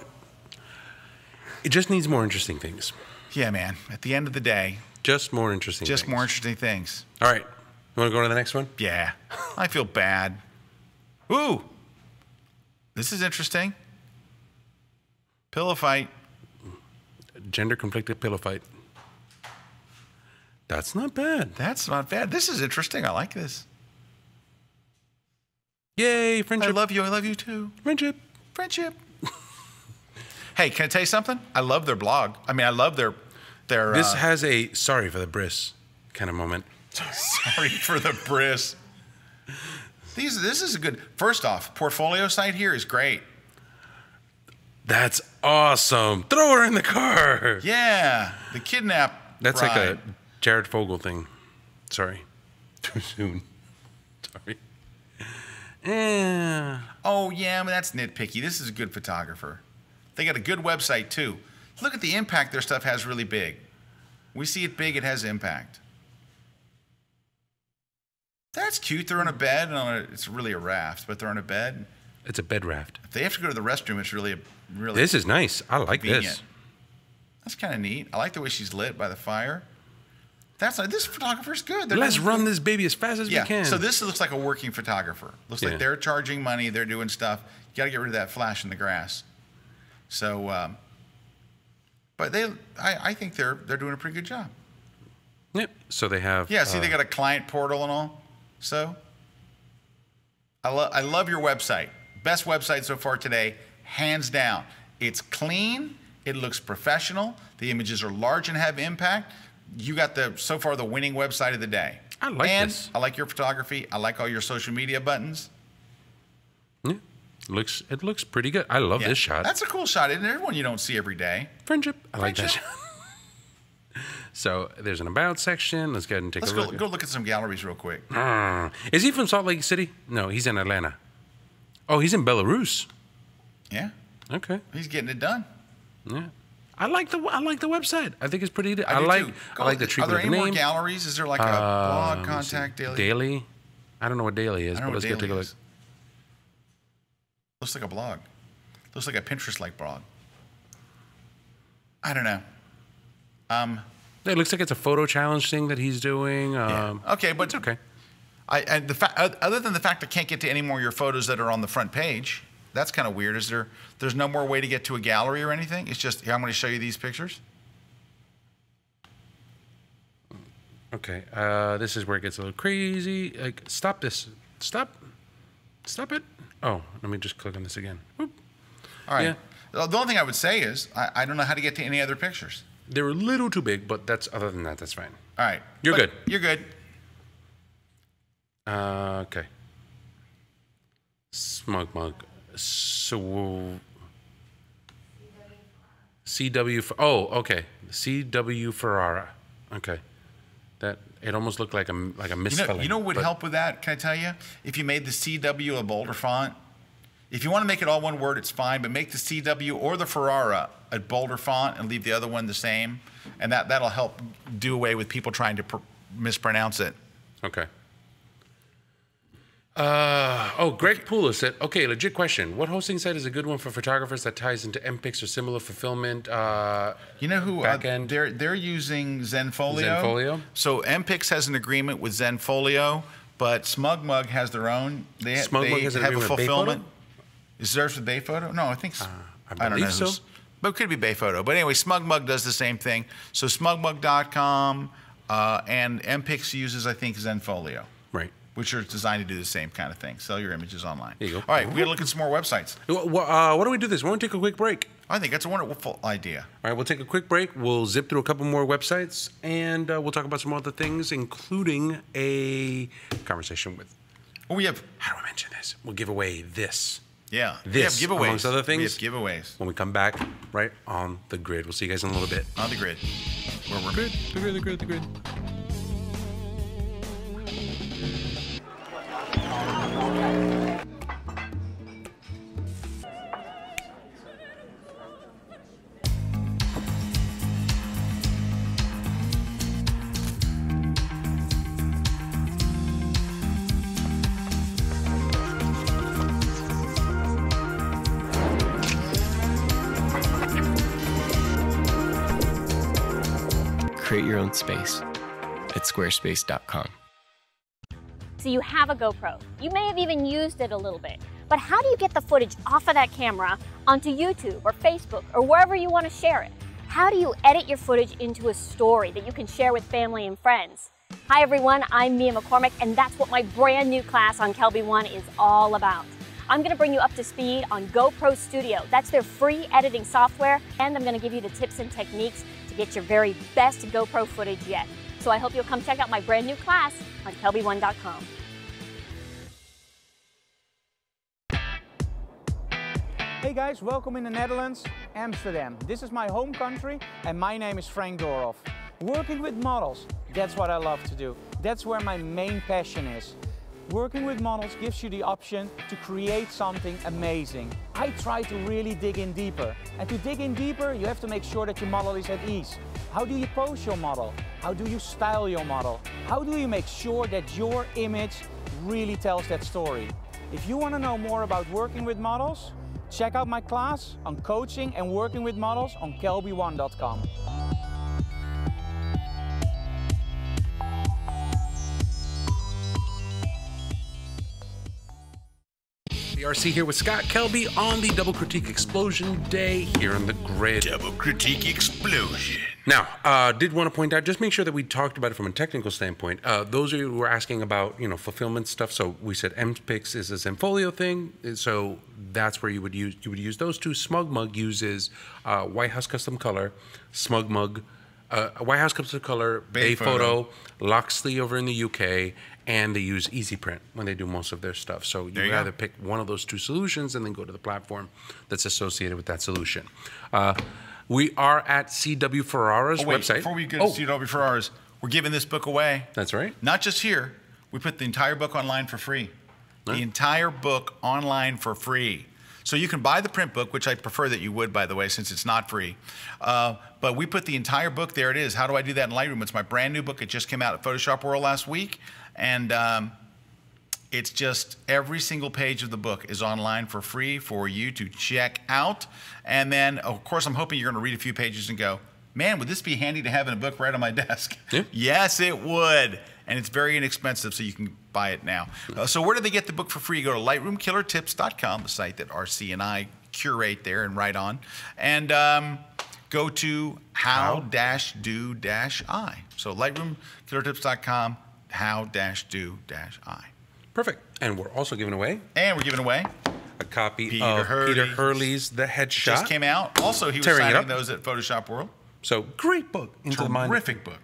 it just needs more interesting things. Yeah, man. At the end of the day, just more interesting things. Just more interesting things. All right. You want to go to the next one? Yeah. I feel bad. Ooh. This is interesting. Pillow fight. Gender conflicted pillow fight. That's not bad. That's not bad. This is interesting. I like this. Yay, friendship. I love you. I love you too. Friendship. Friendship. Hey, can I tell you something? I love their blog. I mean, I love their This has a sorry for the bris kind of moment. Sorry for the bris. This is a good. First off, portfolio site here is great. That's awesome. Throw her in the car. Yeah, the kidnap. That's ride. Like a Jared Fogle thing. Sorry, too soon. Sorry. Yeah. Oh yeah, I mean, that's nitpicky. This is a good photographer. They got a good website too. Look at the impact their stuff has really big. We see it big, it has impact. That's cute. They're on a bed. And it's really a raft, but they're on a bed. It's a bed raft. If they have to go to the restroom, it's really This is nice. I like convenient. this. That's kind of neat. I like the way she's lit by the fire. This photographer's good. Let's run this baby as fast as we can. So this looks like a working photographer. Looks like they're charging money. They're doing stuff. You got to get rid of that flash in the grass. So, but I think they're doing a pretty good job. Yep. So they have. Yeah. See, they got a client portal and all. So, I love your website. Best website so far today, hands down. It's clean. It looks professional. The images are large and have impact. You got so far the winning website of the day. I like this. I like your photography. I like all your social media buttons. Yeah. It looks pretty good. I love this shot. That's a cool shot, isn't it? One you don't see every day. Friendship. I like that shot. So there's an about section. Let's go ahead and take a look. Go look at some galleries real quick. Is he from Salt Lake City? No, he's in Atlanta. Oh, he's in Belarus. Yeah. Okay. He's getting it done. Yeah. I like the website. I think it's pretty. I like the treatment of the name. Are there any more galleries? Is there like a blog, contact, daily? Daily? I don't know what daily is, but let's go take a look. Looks like a blog. Looks like a Pinterest-like blog. I don't know. It looks like it's a photo challenge thing that he's doing. Okay, but it's okay. Other than the fact I can't get to any more of your photos that are on the front page, that's kind of weird. There's no more way to get to a gallery or anything? It's just, here, I'm going to show you these pictures. Okay, this is where it gets a little crazy. Like, stop this. Stop it. Oh, let me just click on this again. Whoop. All right. Yeah. The only thing I would say is, I don't know how to get to any other pictures. They're a little too big, but other than that, that's fine. All right. You're good. You're good. Okay. Smug Mug. So CW. Oh, okay. CW Ferrara. Okay. That it almost looked like a misspelling. You know what would help with that? Can I tell you? If you made the CW a bolder font. If you want to make it all one word, it's fine. But make the CW or the Ferrara a bolder font and leave the other one the same, and that'll help do away with people trying to mispronounce it. Okay. Greg Poulos said, okay, legit question. What hosting site is a good one for photographers that ties into MPix or similar fulfillment? You know who? Backend? They're using Zenfolio. Zenfolio? So MPix has an agreement with Zenfolio, but SmugMug has their own. They have a fulfillment. Is theirs with Bayphoto? No, I think so. I don't know. So. But it could be Bayphoto. But anyway, SmugMug does the same thing. So smugmug.com and MPix uses, I think, Zenfolio. Right. Which are designed to do the same kind of thing. Sell your images online. There you go. All right, we got to look at some more websites. What do we do this? Why don't we take a quick break? I think that's a wonderful idea. All right, we'll take a quick break. We'll zip through a couple more websites, and we'll talk about some other things, including a conversation with... Oh, we have... How do I mention this? We'll give away this. Yeah. This, we have giveaways. amongst other things. We have giveaways. When we come back, right on the grid. We'll see you guys in a little bit. On the grid. Where we're... The grid. Create your own space at squarespace.com. So you have a GoPro. You may have even used it a little bit. But how do you get the footage off of that camera onto YouTube or Facebook or wherever you want to share it? How do you edit your footage into a story that you can share with family and friends? Hi everyone, I'm Mia McCormick, and that's what my brand new class on Kelby One is all about. I'm going to bring you up to speed on GoPro Studio. That's their free editing software, and I'm going to give you the tips and techniques to get your very best GoPro footage yet. So I hope you'll come check out my brand new class on kelby1.com. Hey guys, welcome in the Netherlands, Amsterdam. This is my home country and my name is Frank Dorhoff. Working with models, that's what I love to do. That's where my main passion is. Working with models gives you the option to create something amazing. I try to really dig in deeper. And to dig in deeper, you have to make sure that your model is at ease. How do you pose your model? How do you style your model? How do you make sure that your image really tells that story? If you want to know more about working with models, check out my class on coaching and working with models on kelby1.com. RC here with Scott Kelby on the Double Critique Explosion Day here on the grid. Double Critique Explosion. Now, did want to point out, just make sure that we talked about it from a technical standpoint. Those of you who were asking about, fulfillment stuff. So we said MPix is a Zenfolio thing. So that's where you would use those two. SmugMug uses White House Custom Color, SmugMug, White House Custom Color, Bayphoto, Loxley over in the UK, and they use EasyPrint when they do most of their stuff. So you would either pick one of those two solutions and then go to the platform that's associated with that solution. We are at CW Ferrara's website. Before we go to CW Ferrara's, we're giving this book away. That's right. Not just here. We put the entire book online for free. Right. The entire book online for free. So you can buy the print book, which I prefer that you would, by the way, since it's not free. But we put the entire book, there it is. How do I do that in Lightroom? It's my brand new book. It just came out at Photoshop World last week. And it's just every single page of the book is online for free for you to check out. And then, of course, I'm hoping you're going to read a few pages and go, man, would this be handy to have in a book right on my desk? Yeah. Yes, it would. And it's very inexpensive, so you can buy it now. So where do they get the book for free? You go to lightroomkillertips.com, the site that RC and I curate there and write on. And go to how-do-I. So lightroomkillertips.com, how-do-I. Perfect. And we're also giving away. A copy of Peter Hurley's The Headshot. Just came out. Also, he was signing those at Photoshop World. So great book. Terrific book.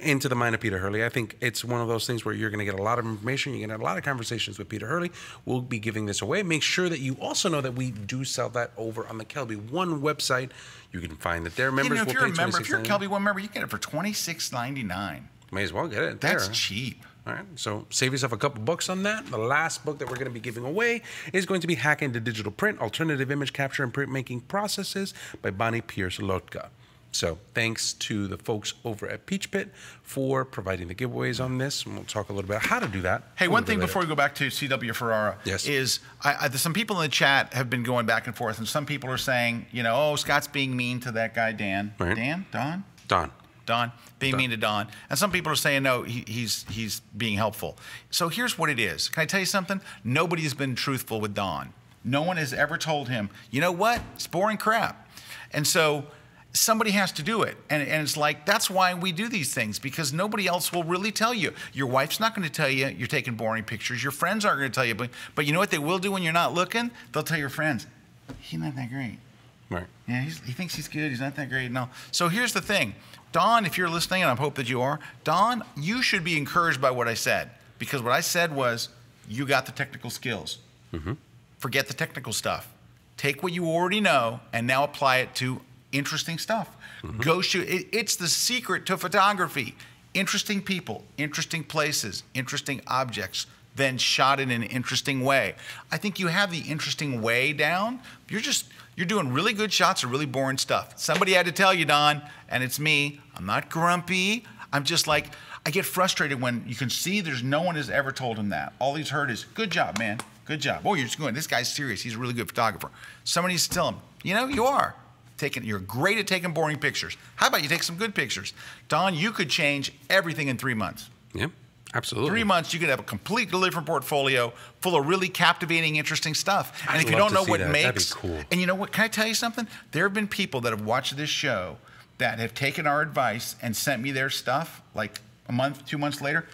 Into the Mind of Peter Hurley. I think it's one of those things where you're going to get a lot of information. You're going to have a lot of conversations with Peter Hurley. We'll be giving this away. Make sure that you also know that we do sell that over on the Kelby One website. You can find that their members will pay $26.99. If you're a Kelby One member, you get it for $26.99. May as well get it. That's cheap. All right, so save yourself a couple bucks on that. The last book that we're going to be giving away is going to be Hack into Digital Print, Alternative Image Capture and Printmaking Processes by Bonnie Pierce-Lotka. So thanks to the folks over at Peach Pit for providing the giveaways on this. And we'll talk a little bit about how to do that. Hey, one thing before we go back to CW Ferrara is some people in the chat have been going back and forth, and some people are saying, oh, Scott's being mean to that guy, Dan. Right. Don, being mean to Don. And some people are saying, no, he's being helpful. So here's what it is. Can I tell you something? Nobody has been truthful with Don. No one has ever told him, you know what? It's boring crap. And so somebody has to do it. And it's like, that's why we do these things, because nobody else will really tell you. Your wife's not going to tell you you're taking boring pictures. Your friends aren't going to tell you. But you know what they will do when you're not looking? They'll tell your friends, he's not that great. Right. Yeah, he thinks he's good. He's not that great. No. So here's the thing. Don, if you're listening, and I hope that you are, Don, you should be encouraged by what I said. Because what I said was, you got the technical skills. Mm-hmm. Forget the technical stuff. Take what you already know and now apply it to interesting stuff. Mm-hmm. Go shoot. It's the secret to photography. Interesting people, interesting places, interesting objects, then shot in an interesting way. I think you have the interesting way down. You're doing really good shots of really boring stuff. Somebody had to tell you, Don, and it's me. I'm not grumpy. I'm just like, I get frustrated when you can see there's no one has ever told him that. All he's heard is, good job, man. Good job. Oh, you're just going, this guy's serious. He's a really good photographer. Somebody needs to tell him, you are. You're great at taking boring pictures. How about you take some good pictures? Don, you could change everything in 3 months. Yeah, absolutely. 3 months, you could have a completely different portfolio full of really captivating, interesting stuff. And if you don't know what makes, that'd be cool. And you know what? Can I tell you something? There have been people that have watched this show that have taken our advice and sent me their stuff like a month, 2 months later.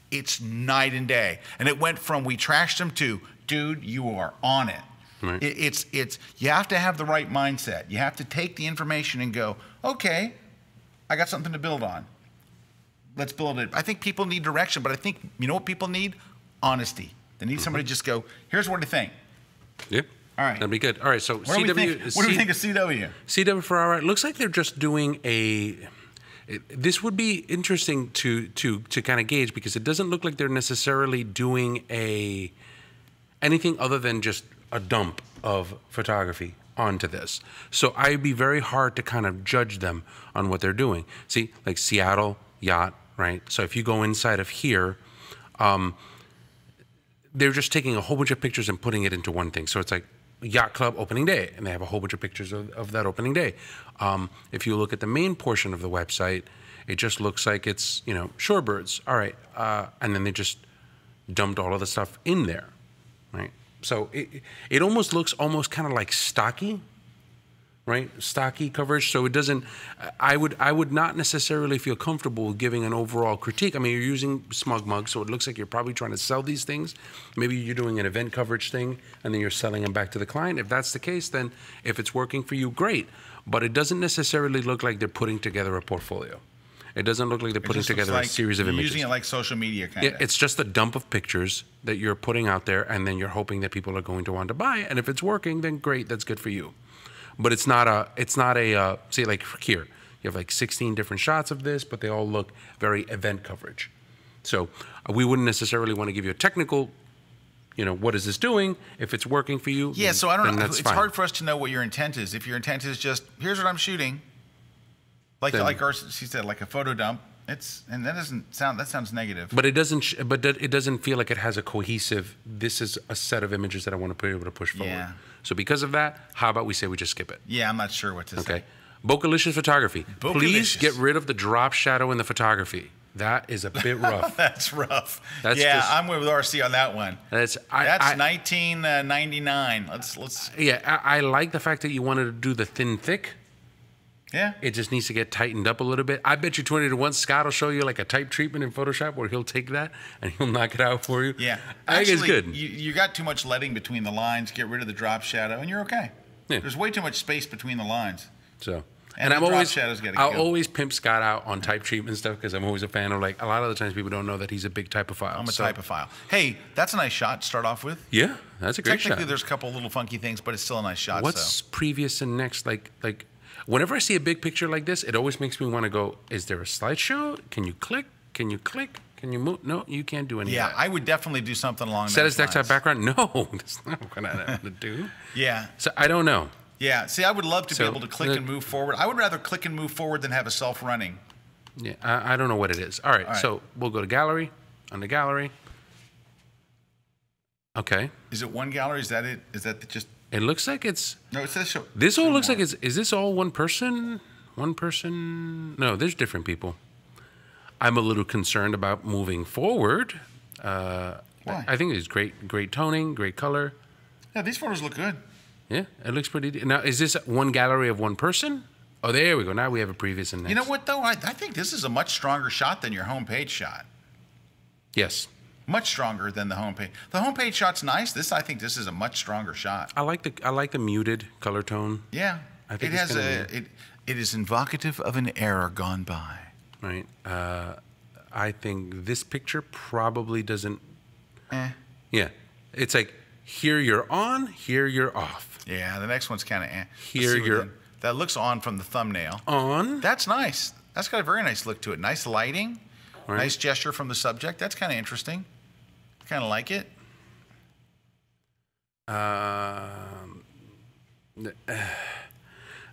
It's night and day. And it went from we trashed them to, dude, you are on it. Right. You have to have the right mindset. You have to take the information and go, okay, I got something to build on. Let's build it. I think people need direction, but I think, you know what people need? Honesty. They need somebody to just go, here's what I think. Yep. All right. That'd be good. All right, so what do we think of CW? CW Ferrara, it looks like they're just doing this would be interesting to kind of gauge, because it doesn't look like they're necessarily doing anything other than just a dump of photography onto this. So I'd be very hard to kind of judge them on what they're doing. See, like Seattle, yacht, right? So if you go inside of here, they're just taking a whole bunch of pictures and putting it into one thing. So it's like yacht club opening day, and they have a whole bunch of pictures of that opening day. If you look at the main portion of the website, it just looks like it's, you know, shorebirds. All right. And then they just dumped all of the stuff in there, right? So it almost looks almost kind of like stocky, right? Stocky coverage. So it doesn't, I would not necessarily feel comfortable with giving an overall critique. I mean, you're using SmugMug, so it looks like you're probably trying to sell these things. Maybe you're doing an event coverage thing and then you're selling them back to the client. If that's the case, then if it's working for you, great. But it doesn't necessarily look like they're putting together a portfolio. It doesn't look like they're putting together a series of images. Using it like social media kind of. Yeah, it's just a dump of pictures that you're putting out there, and then you're hoping that people are going to want to buy it. And if it's working, then great, that's good for you. But it's not a see, like here, you have like 16 different shots of this, but they all look very event coverage. So we wouldn't necessarily want to give you a technical, you know, what is this doing? If it's working for you, yeah. So I don't know. It's fine. Hard for us to know what your intent is. If your intent is just, here's what I'm shooting. Like she said, like a photo dump. And that doesn't sound. That sounds negative. But it doesn't. But it doesn't feel like it has a cohesive. This is a set of images that I want to be able to push forward. Yeah. So because of that, how about we say we just skip it? Yeah, I'm not sure what to say. Okay. Bocalicious photography. Bocalicious. Please get rid of the drop shadow in the photography. That is a bit rough. That's rough. That's yeah, just, I'm with RC on that one. That's 1999. Let's. Yeah, I like the fact that you wanted to do the thin thick. Yeah. It just needs to get tightened up a little bit. I bet you 20 to 1, Scott will show you like a type treatment in Photoshop where he'll take that and he'll knock it out for you. Yeah. I think it's good. You got too much leading between the lines. Get rid of the drop shadow, and you're okay. Yeah. There's way too much space between the lines. So. And I'll go. always pimp Scott out on type treatment stuff because I'm always a fan of, like, a lot of the times people don't know that he's a big typophile. I'm a typophile. Hey, that's a nice shot to start off with. Yeah, that's a great shot. Technically, there's a couple little funky things, but it's still a nice shot. What's previous and next? Like, whenever I see a big picture like this, it always makes me want to go, is there a slideshow? Can you click? Can you click? Can you move? No, you can't do any of that. Yeah, I would definitely do something along Set those lines. as desktop background? No, that's not what I have to do. Yeah. So I don't know. Yeah, see, I would love to be able to click and move forward. I would rather click and move forward than have a self-running. Yeah, I don't know what it is. All right, so we'll go to gallery, on the gallery. Okay. Is it one gallery? Is that it? Is that just... It looks like it's... No, it says show. This all looks like it's... Is this all one person? One person? No, there's different people. I'm a little concerned about moving forward. Why? I think it's great toning, great color. Yeah, these photos look good. Yeah, it looks pretty... Now, is this one gallery of one person? Oh, there we go. Now we have a previous and next. You know what, though? I think this is a much stronger shot than your homepage shot. Yes. Much stronger than the homepage. The homepage shot's nice. I think this is a much stronger shot. I like the muted color tone. Yeah. I think it is invocative of an era gone by. Right. I think this picture probably doesn't... Yeah. It's like, here you're on, here you're off. Yeah, the next one's kind of Here you're... That looks on from the thumbnail. On. That's nice. That's got a very nice look to it. Nice lighting. Right. Nice gesture from the subject. That's kind of interesting. Kind of like it.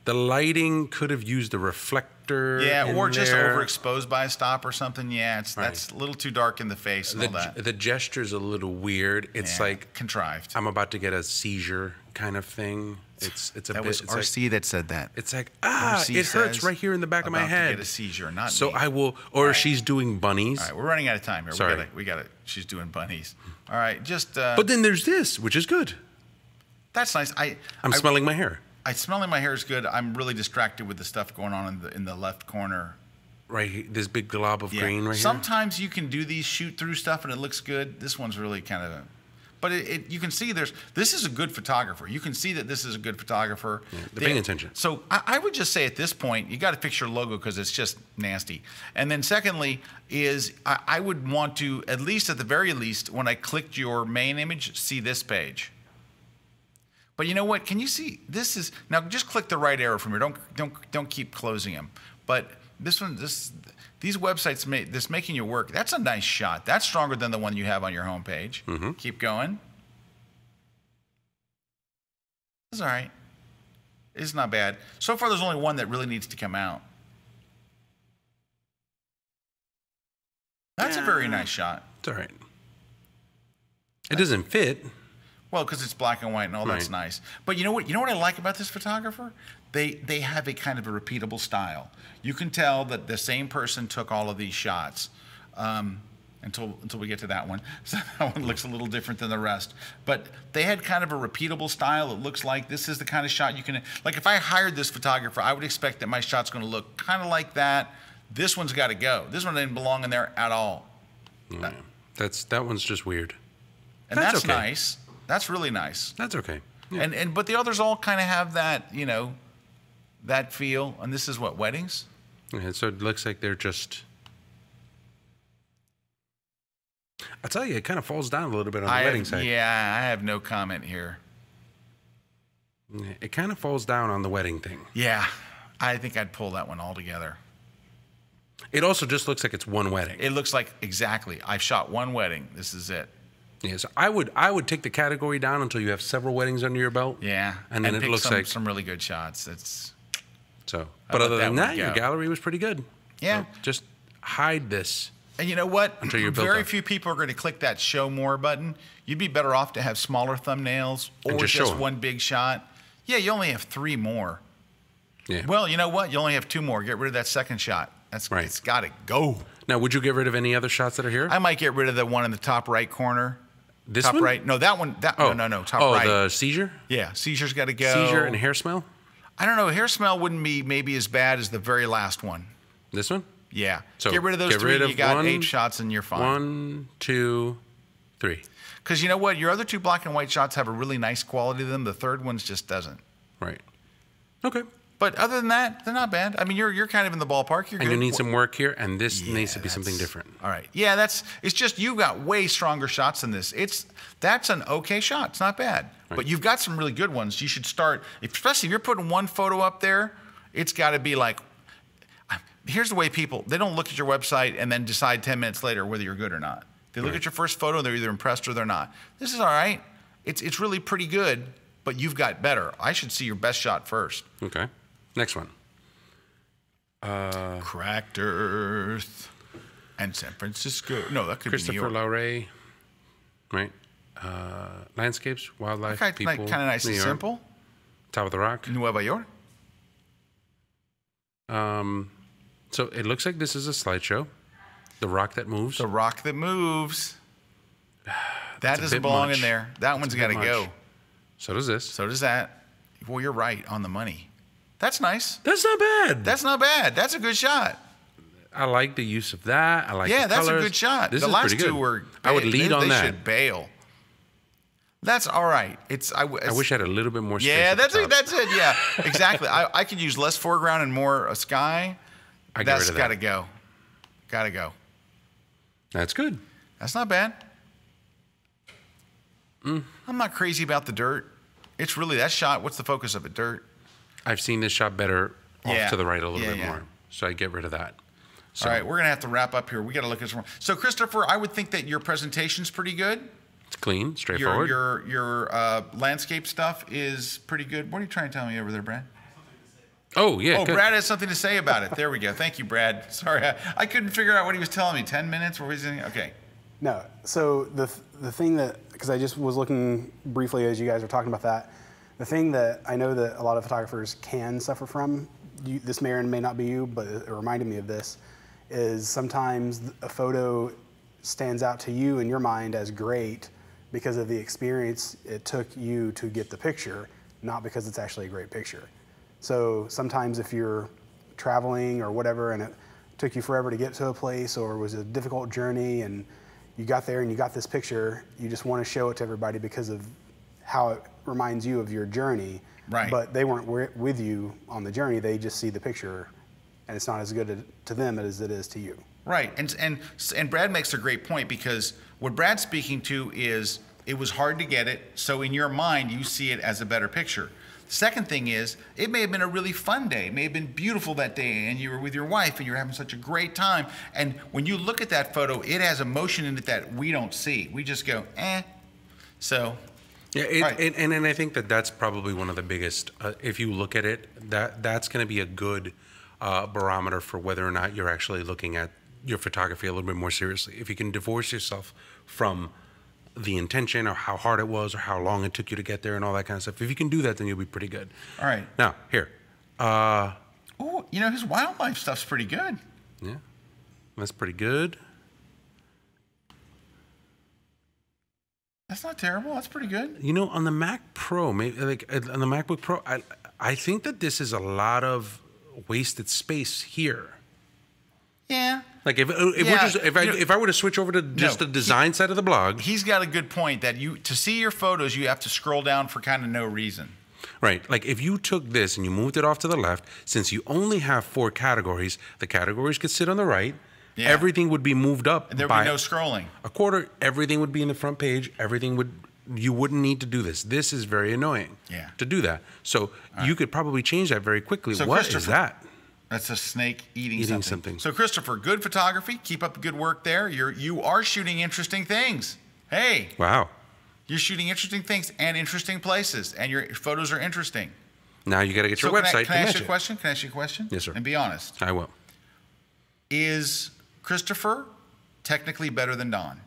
The lighting could have used a reflector. Yeah, or just there. overexposed by a stop or something. Yeah, that's a little too dark in the face and all that. The gesture's a little weird. It's like contrived. I'm about to get a seizure kind of thing. It's a that bit. was RC that said that. It's like it hurts right here in the back of my head. To get a seizure, not so me. I will. Or she's doing bunnies. All right, we're running out of time here. Sorry. We got it. She's doing bunnies. All right, just. But then there's this, which is good. That's nice. I'm smelling my hair. Smelling my hair is good. I'm really distracted with the stuff going on in the left corner. Right here, this big glob of green right here. Sometimes you can do these shoot through stuff and it looks good. This one's really kind of, but you can see this is a good photographer. You can see that this is a good photographer. Yeah, they're paying attention. So I would just say at this point, you got to fix your logo because it's just nasty. And then secondly is I would want to, at least at the very least, when I clicked your main image, see this page. But you know what? Can you see? This is now. Just click the right arrow from here. Don't keep closing them. But this one, these websites making you work. That's a nice shot. That's stronger than the one you have on your homepage. Mm-hmm. Keep going. It's all right. It's not bad. So far, there's only one that really needs to come out. That's a very nice shot. It's all right. It doesn't fit. Well, because it's black and white and all that's nice. But you know what? You know what I like about this photographer? They have a kind of a repeatable style. You can tell that the same person took all of these shots. Until we get to that one. So that one looks a little different than the rest. But they had kind of a repeatable style. It looks like this is the kind of shot you can, like if I hired this photographer, I would expect that my shot's going to look kind of like that. This one's got to go. This one didn't belong in there at all. Yeah. That one's just weird. And that's okay. Nice. That's really nice. That's okay. Yeah. But the others all kind of have that, you know, that feel. And this is what, weddings? Yeah, so it looks like they're just... I'll tell you, it kind of falls down a little bit on the wedding side. Yeah, I have no comment here. It kind of falls down on the wedding thing. Yeah, I think I'd pull that one all together. It also just looks like it's one wedding. It looks like, exactly, I've shot one wedding. This is it. Yeah, so I would take the category down until you have several weddings under your belt. Yeah, and then it looks like some really good shots. But other than that, your gallery was pretty good. Yeah, so just hide this. And you know what? Very few people are going to click that show more button. You'd be better off to have smaller thumbnails or just one big shot. Yeah, you only have 3 more. Yeah. Well, you know what? You only have 2 more. Get rid of that second shot. That's right. It's got to go. Now, would you get rid of any other shots that are here? I might get rid of the one in the top right corner. This top one? right? No, that one. No. Top right. Oh, the seizure? Yeah, seizure's got to go. Seizure and hair smell? I don't know. Hair smell wouldn't be maybe as bad as the very last one. This one? Yeah. So get rid of those 3. You got 8 shots and you're fine. 1, 2, 3. Because you know what? Your other 2 black and white shots have a really nice quality to them. The third one just doesn't. Right. Okay. But other than that, they're not bad. I mean, you're kind of in the ballpark. You're and good. You need some work here, and this needs to be something different. All right. Yeah, it's just you've got way stronger shots than this. That's an okay shot. It's not bad. Right. But you've got some really good ones. You should start, especially if you're putting one photo up there, it's got to be like, here's the way they don't look at your website and then decide 10 minutes later whether you're good or not. They look at your first photo and they're either impressed or they're not. This is all right. It's really pretty good, but you've got better. I should see your best shot first. Okay. Next one. Cracked Earth and San Francisco. No, that could be New York. Christopher Lauray. Right. Landscapes, wildlife, people. Kind of nice and simple. Top of the Rock. Nueva York. So it looks like this is a slideshow. The rock that moves. The rock that moves. That doesn't belong in there. That one's got to go. So does this. So does that. Well, you're right on the money. That's nice. That's not bad. That's not bad. That's a good shot. I like the use of that. I like the colors. That's a good shot. This the is last pretty good. 2 were. I would lead on that. They should bail. That's all right. I wish I had a little bit more space. Yeah, that's it. Yeah, exactly. I could use less foreground and more sky. That's got to go. Got to go. That's good. That's not bad. I'm not crazy about the dirt. It's really that shot. What's the focus of it? Dirt. I've seen this shot better off to the right a little bit more. So I get rid of that. So, all right, we're going to have to wrap up here. We got to look at this one. So, Christopher, I would think that your presentation's pretty good. It's clean, straightforward. Your landscape stuff is pretty good. What are you trying to tell me over there, Brad? Oh, yeah. Oh, good. Brad has something to say about it. There we go. Thank you, Brad. Sorry, I couldn't figure out what he was telling me. 10 minutes? What was he saying? Okay. No. So the thing that, because I just was looking briefly as you guys were talking about that, the thing that I know that a lot of photographers can suffer from, this may or may not be you, but it reminded me of this, is sometimes a photo stands out to you in your mind as great because of the experience it took you to get the picture, not because it's actually a great picture. So sometimes if you're traveling or whatever and it took you forever to get to a place or it was a difficult journey and you got there and you got this picture, you just want to show it to everybody because of how it reminds you of your journey. Right. But they weren't with you on the journey. They just see the picture and it's not as good to them as it is to you. Right. And Brad makes a great point because what Brad's speaking to is it was hard to get it. So in your mind, you see it as a better picture. Second thing is, it may have been a really fun day. It may have been beautiful that day, and you were with your wife, and you're having such a great time. And when you look at that photo, it has emotion in it that we don't see. We just go, eh. So, yeah, and I think that's probably one of the biggest. If you look at it, that's going to be a good barometer for whether or not you're actually looking at your photography a little bit more seriously. If you can divorce yourself from the intention or how hard it was or how long it took you to get there and all that kind of stuff. If you can do that, then you'll be pretty good. All right. Now, here. Oh, you know, his wildlife stuff's pretty good. Yeah. That's pretty good. That's not terrible. That's pretty good. You know, on the Mac Pro, maybe like on the MacBook Pro, I think that this is a lot of wasted space here. Yeah. Like if I were to switch over to just the design side of the blog, he's got a good point that to see your photos, you have to scroll down for kind of no reason. Right. Like if you took this and you moved it off to the left, since you only have 4 categories, the categories could sit on the right. Yeah. Everything would be moved up. And there would be no scrolling. A quarter. Everything would be in the front page. You wouldn't need to do this. This is very annoying. Yeah. To do that. So you could probably change that very quickly. So what is that? That's a snake eating something. So Christopher, good photography. Keep up the good work there. You are shooting interesting things. Hey. Wow. You're shooting interesting things and interesting places, and your photos are interesting. Now you got to get your website. Can I ask you a question? Can I ask you a question? Yes, sir. And be honest. I will. Is Christopher technically better than Don?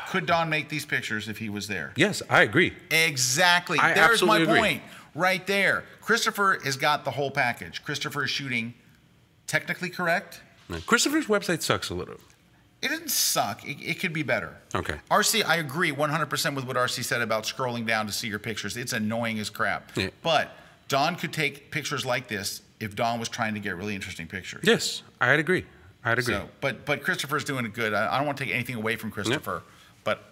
Could Don make these pictures if he was there? Yes, I agree. Exactly. There's my point right there. Christopher has got the whole package. Christopher is shooting technically correct. Christopher's website sucks a little. It doesn't suck. It could be better. Okay. RC, I agree 100% with what RC said about scrolling down to see your pictures. It's annoying as crap. Yeah. But Don could take pictures like this if Don was trying to get really interesting pictures. Yes, I'd agree. So, but Christopher's doing it good. I don't want to take anything away from Christopher, but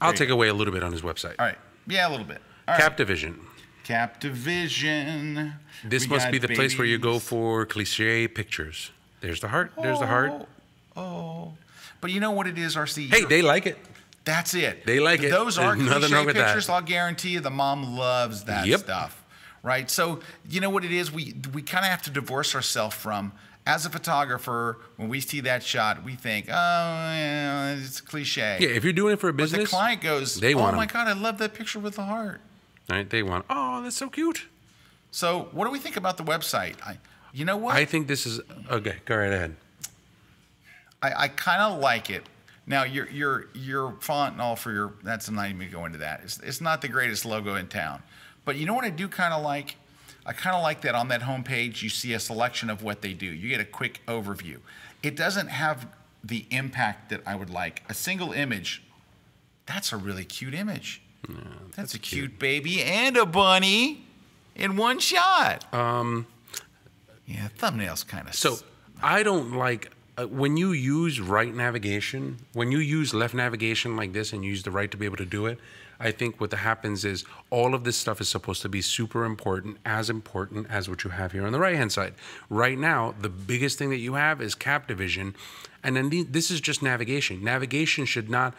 I'll take away a little bit on his website. All right. Yeah, a little bit. All Captivision. Captivision. This must be the place where you go for cliche pictures. There's the heart. There's the heart. Oh. But you know what it is, RC? Hey, they like it. That's it. They like it. Those are cliche pictures. That. I'll guarantee you the mom loves that stuff. Right? So you know what it is? We kind of have to divorce ourselves from, as a photographer, when we see that shot, we think, oh, yeah, it's cliche. Yeah, if you're doing it for a business, but the client goes, oh my God, I love that picture with the heart. Right? They want, oh, that's so cute. So what do we think about the website? You know what? I think this is, okay, go right ahead. I kind of like it. Now your font and all for your, that's not even going to go into that. It's not the greatest logo in town. But you know what I do kind of like? I kind of like that on that homepage you see a selection of what they do. You get a quick overview. It doesn't have the impact that I would like. A single image, that's a really cute image. Yeah, that's a cute baby and a bunny in one shot. Yeah, thumbnail's kind of. So I don't like when you use right navigation, when you use left navigation like this and use the right to be able to do it. I think what happens is all of this stuff is supposed to be super important as what you have here on the right-hand side. Right now, the biggest thing that you have is Captivision, and then this is just navigation. Navigation should not,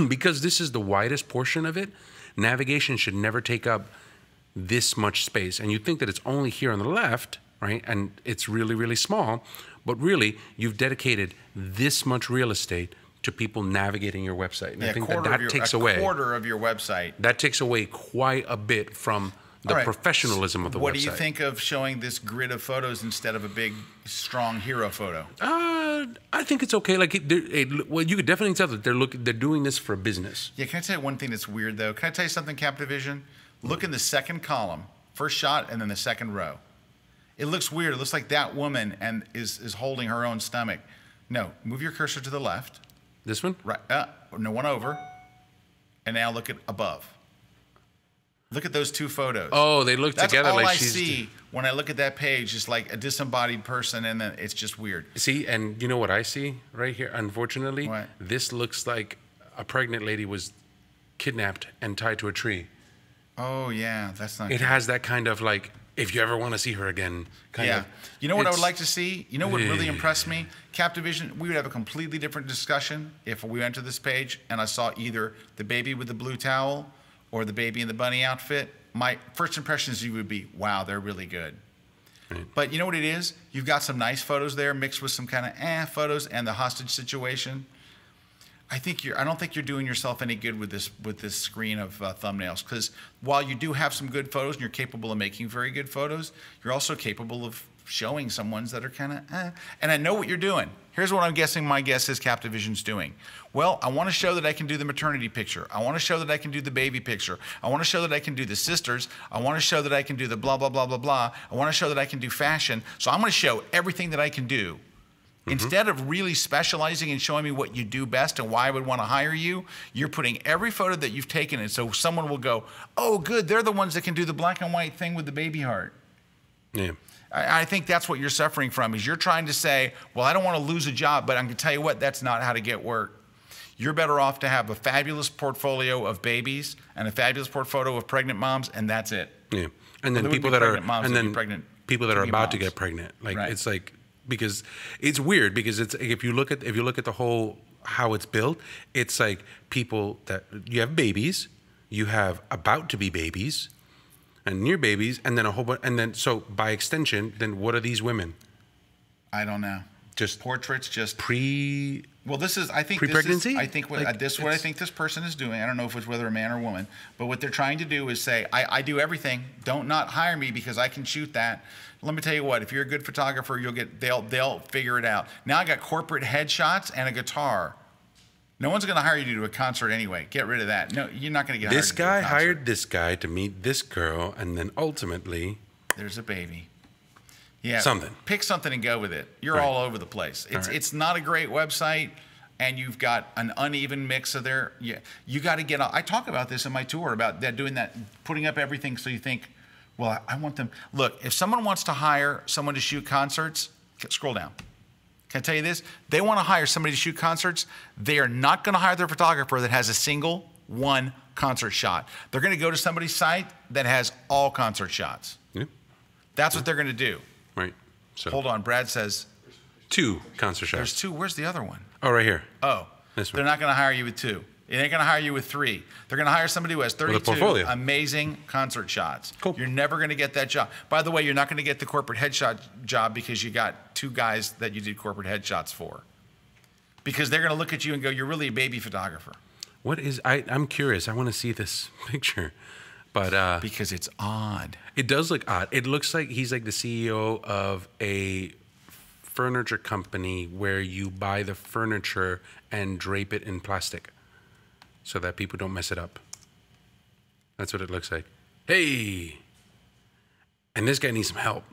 because this is the widest portion of it, navigation should never take up this much space. And you think that it's only here on the left, right? And it's really, really small, but really, you've dedicated this much real estate to people navigating your website. And I think that takes away a quarter of your website. That takes away quite a bit from the professionalism of the website. What do you think of showing this grid of photos instead of a big, strong hero photo? I think it's okay. Like, well, you could definitely tell that they're doing this for business. Yeah. Can I tell you one thing that's weird though? Can I tell you something, Captivision? Look in the second column, first shot, and then the second row. It looks weird. It looks like that woman is holding her own stomach. No, move your cursor to the left. This one? Right. No, one over. And now look at above. Look at those two photos. Oh, they look together like That's all I see when I look at that page. It's like a disembodied person, and then it's just weird. See, and you know what I see right here? Unfortunately, what? This looks like a pregnant lady was kidnapped and tied to a tree. Oh, yeah. That's not It has that kind of like, if you ever want to see her again, kind of. You know what I would like to see? You know what really impressed me? Captivision, we would have a completely different discussion if we went to this page and I saw either the baby with the blue towel or the baby in the bunny outfit. My first impressions you would be, wow, they're really good. Right. But you know what it is? You've got some nice photos there mixed with some kind of photos and the hostage situation. I don't think you're doing yourself any good with this screen of thumbnails, because while you do have some good photos and you're capable of making very good photos, you're also capable of showing some ones that are kind of, and I know what you're doing. Here's what I'm guessing my guess is Captivision's doing. Well, I want to show that I can do the maternity picture. I want to show that I can do the baby picture. I want to show that I can do the sisters. I want to show that I can do the blah, blah, blah, blah, blah. I want to show that I can do fashion. So I'm going to show everything that I can do. Instead of really specializing and showing me what you do best and why I would want to hire you, you're putting every photo that you've taken in so someone will go, oh, good, they're the ones that can do the black and white thing with the baby heart. Yeah. I think that's what you're suffering from, is you're trying to say, well, I don't want to lose a job, but I'm going to tell you what, that's not how to get work. You're better off to have a fabulous portfolio of babies and a fabulous portfolio of pregnant moms, and that's it. Yeah. And then people that are, and then people that are about to get pregnant. Like, it's like, because it's weird, because it's, if you look at the whole, how it's built, it's like people that, you have babies, you have about to be babies, and near babies, and then a whole bunch, and then, so by extension, then what are these women? I don't know. Just portraits, just well, this is, I think pre-pregnancy? I think what, like, this is what I think this person is doing. I don't know if it's whether a man or woman, but what they're trying to do is say, I do everything. Don't not hire me because I can shoot that. Let me tell you what, if you're a good photographer, you'll get, they'll figure it out. Now I got corporate headshots and a guitar. No one's going to hire you to do a concert anyway. Get rid of that. No, you're not going to get hired. This guy hired this guy to meet this girl, and then ultimately, there's a baby. Yeah, something. Pick something and go with it. You're all over the place. It's not a great website, and you've got an uneven mix of their. Yeah, you got to get. I talk about this in my tour about that, doing that, putting up everything so you think, well, I want them. Look, if someone wants to hire someone to shoot concerts, scroll down. Can I tell you this? They want to hire somebody to shoot concerts. They are not going to hire their photographer that has a single one concert shot. They're going to go to somebody's site that has all concert shots. Yeah. That's what they're going to do. Right. So hold on. Brad says 2 concert shots. There's 2. Where's the other one? Oh, right here. Oh, this one. They're not going to hire you with 2. They ain't going to hire you with 3. They're going to hire somebody who has 32 amazing concert shots. Cool. You're never going to get that job. By the way, you're not going to get the corporate headshot job because you got 2 guys that you did corporate headshots for. Because they're going to look at you and go, you're really a baby photographer. What is, I'm curious. I want to see this picture. But because it's odd. It does look odd. It looks like he's like the CEO of a furniture company where you buy the furniture and drape it in plastic so that people don't mess it up. That's what it looks like. Hey! And this guy needs some help.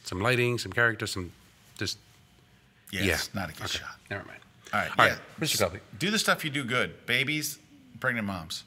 Some lighting, some character, some just... Yes, not a good shot. Never mind. All right, All right, Mr. Copley. Do the stuff you do good. Babies, pregnant moms.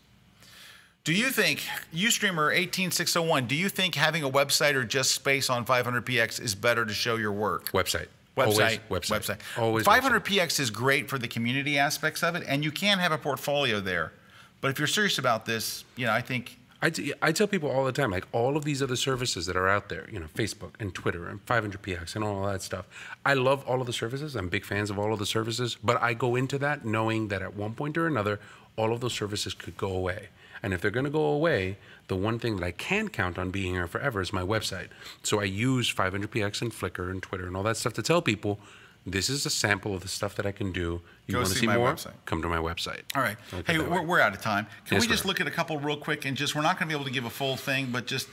Do you think, Ustreamer 18601, do you think having a website or just space on 500px is better to show your work? Website. Website. Always website. Always 500px is great for the community aspects of it, and you can have a portfolio there. But if you're serious about this, you know, I think... I tell people all the time, like all of these other services that are out there, you know, Facebook and Twitter and 500px and all of that stuff. I love all of the services. I'm big fans of all of the services, but I go into that knowing that at one point or another, all of those services could go away. And if they're going to go away, the one thing that I can count on being here forever is my website. So I use 500px and Flickr and Twitter and all that stuff to tell people, this is a sample of the stuff that I can do. You want to see more? Website. Come to my website. All right. Hey, we're out of time. Can we just look at a couple real quick and just, we're not going to be able to give a full thing, but just,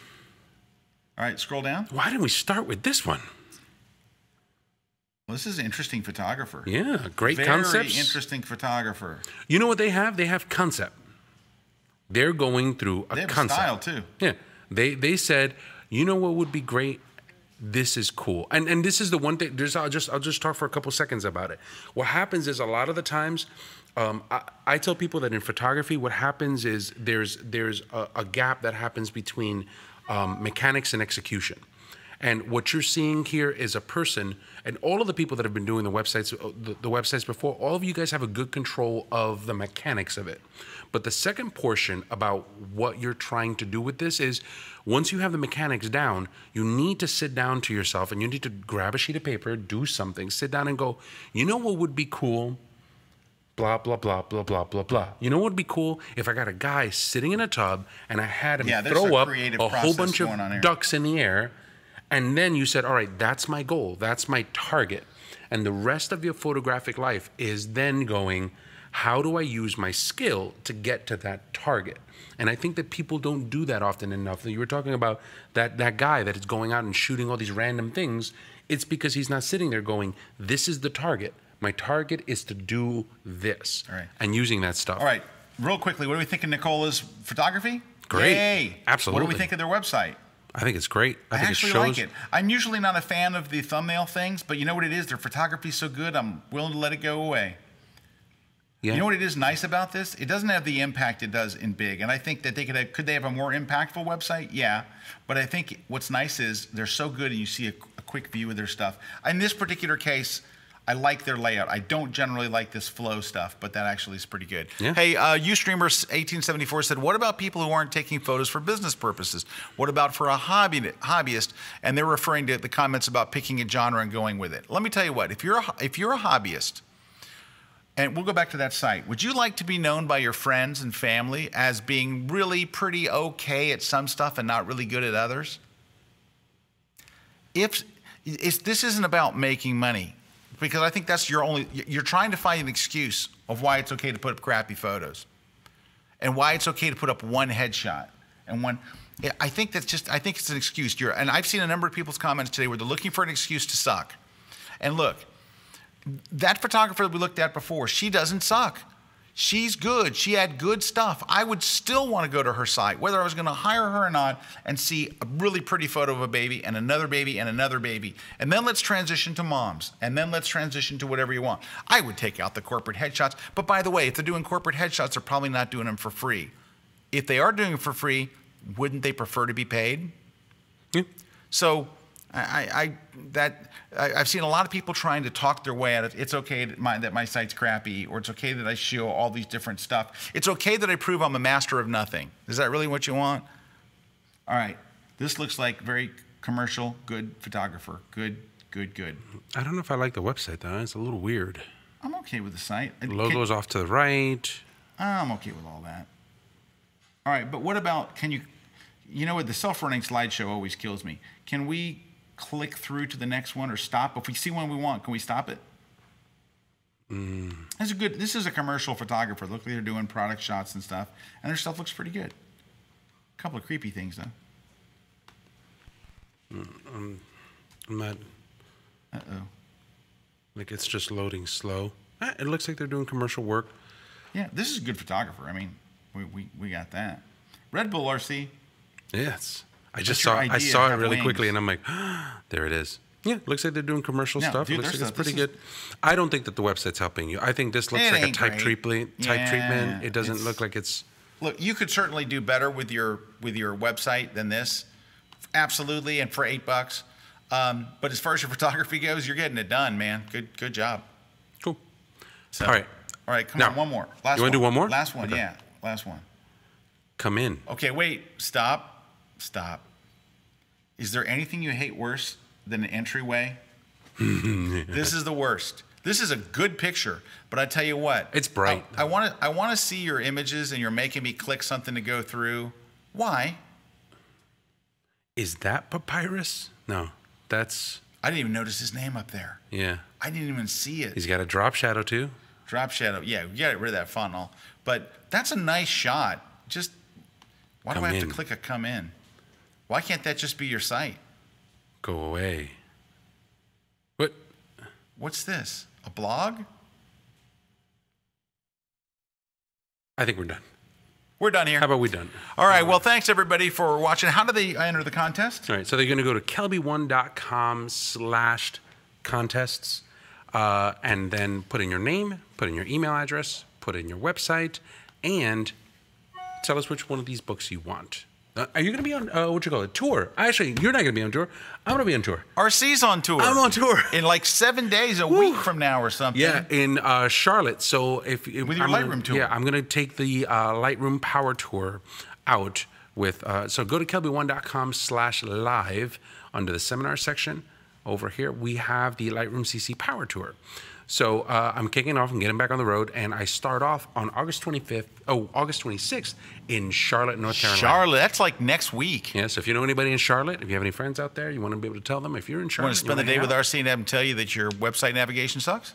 all right, scroll down. Why didn't we start with this one? Well, this is an interesting photographer. Yeah, great concepts. Very interesting photographer. You know what they have? They have concept. They're going through a concept. They have a style, too. Yeah. They said, you know what would be great? This is cool. And this is the one thing, I'll just talk for a couple seconds about it. What happens is a lot of the times, I tell people that in photography, what happens is there's a gap that happens between mechanics and execution. And what you're seeing here is a person, and all of the people that have been doing the websites before, all of you guys have a good control of the mechanics of it. But the second portion about what you're trying to do with this is, once you have the mechanics down, you need to sit down to yourself and you need to grab a sheet of paper, do something, sit down and go, you know what would be cool? Blah, blah, blah, blah, blah, blah, blah. You know what would be cool? If I got a guy sitting in a tub and I had him throw up a whole bunch of ducks in the air, and then you said, all right, that's my goal, that's my target. And the rest of your photographic life is then going, How do I use my skill to get to that target? And I think that people don't do that often enough. You were talking about that guy that is going out and shooting all these random things. It's because he's not sitting there going, this is the target. My target is to do this. All right. And using that stuff. All right. Real quickly, what do we think of Nicola's photography? Great. Yay. Absolutely. What do we think of their website? I think it's great. I think actually it shows. like it. I'm usually not a fan of the thumbnail things, but you know what it is? Their photography's so good, I'm willing to let it go away. Yeah. You know what it is nice about this? It doesn't have the impact it does in big. And I think that they could they have a more impactful website? Yeah. But I think what's nice is they're so good and you see a quick view of their stuff. In this particular case, I like their layout. I don't generally like this flow stuff, but that actually is pretty good. Yeah. Hey, Ustreamer1874 said, what about people who aren't taking photos for business purposes? What about for a hobbyist? And they're referring to the comments about picking a genre and going with it. Let me tell you what, if you're a hobbyist, and we'll go back to that site, would you like to be known by your friends and family as being really pretty okay at some stuff and not really good at others? This isn't about making money. Because I think that's you're trying to find an excuse of why it's okay to put up crappy photos and why it's okay to put up one headshot and one. I think it's an excuse. And I've seen a number of people's comments today where they're looking for an excuse to suck. And look, that photographer that we looked at before, she doesn't suck. She's good. She had good stuff. I would still want to go to her site, whether I was going to hire her or not, and see a really pretty photo of a baby and another baby and another baby. And then let's transition to moms. And then let's transition to whatever you want. I would take out the corporate headshots. But by the way, if they're doing corporate headshots, they're probably not doing them for free. If they are doing it for free, wouldn't they prefer to be paid? Yeah. So I've seen a lot of people trying to talk their way out of it's okay that my site's crappy, or it's okay that I show all these different stuff. It's okay that I prove I'm a master of nothing. Is that really what you want? All right. This looks like very commercial, good photographer. Good. I don't know if I like the website, though. It's a little weird. I'm okay with the site. The logo's off to the right. I'm okay with all that. All right, but what about, you know what, the self-running slideshow always kills me. Can we click through to the next one or stop? If we see one we want, can we stop it? This is a commercial photographer. Look, they're doing product shots and stuff, and their stuff looks pretty good. A couple of creepy things, though. I'm not... Uh-oh. Like it's just loading slow. It looks like they're doing commercial work. Yeah, this is a good photographer. I mean, we got that. Red Bull RC. Yes. I saw it really quickly, and I'm like, there it is. Yeah, looks like they're doing commercial stuff. Dude, looks like it's pretty good. I don't think that the website's helping you. I think this looks like a type treatment. It doesn't look like it's... Look, you could certainly do better with your website than this. Absolutely, and for $8. But as far as your photography goes, you're getting it done, man. Good job. Cool. So, all right, come on, one more. You want to do one more? Last one, okay. yeah. Last one. Come in. Okay, wait. Stop. Is there anything you hate worse than an entryway? This is the worst. This is a good picture, but I tell you what. It's bright. I want to see your images, and you're making me click something to go through. Why? Is that Papyrus? No, that's... I didn't even notice his name up there. Yeah. I didn't even see it. He's got a drop shadow, too. Drop shadow. Yeah, you got to get rid of that font and all. But that's a nice shot. Just, why do I have to click a come in? Why can't that just be your site? Go away. What's this? A blog? I think we're done. We're done here. How about we done? All right. Well, thanks, everybody, for watching. How do they enter the contest? All right. So they're going to go to kelby1.com/contests and then put in your name, put in your email address, put in your website, and tell us which one of these books you want. Are you going to be on, tour? Actually, you're not going to be on tour. I'm going to be on tour. RC's on tour. I'm on tour. In like 7 days, a week from now or something. Yeah, in Charlotte. So if with your Lightroom tour. Yeah, I'm going to take the Lightroom Power Tour out with, so go to kelby1.com/live under the seminar section. Over here, we have the Lightroom CC Power Tour. So I'm kicking off and getting back on the road, and I start off on August 26th in Charlotte, North Carolina. Charlotte, that's like next week. Yeah, so if you know anybody in Charlotte, if you have any friends out there, you want to be able to tell them if you're in Charlotte. You want to spend the day with RC and have them tell you that your website navigation sucks?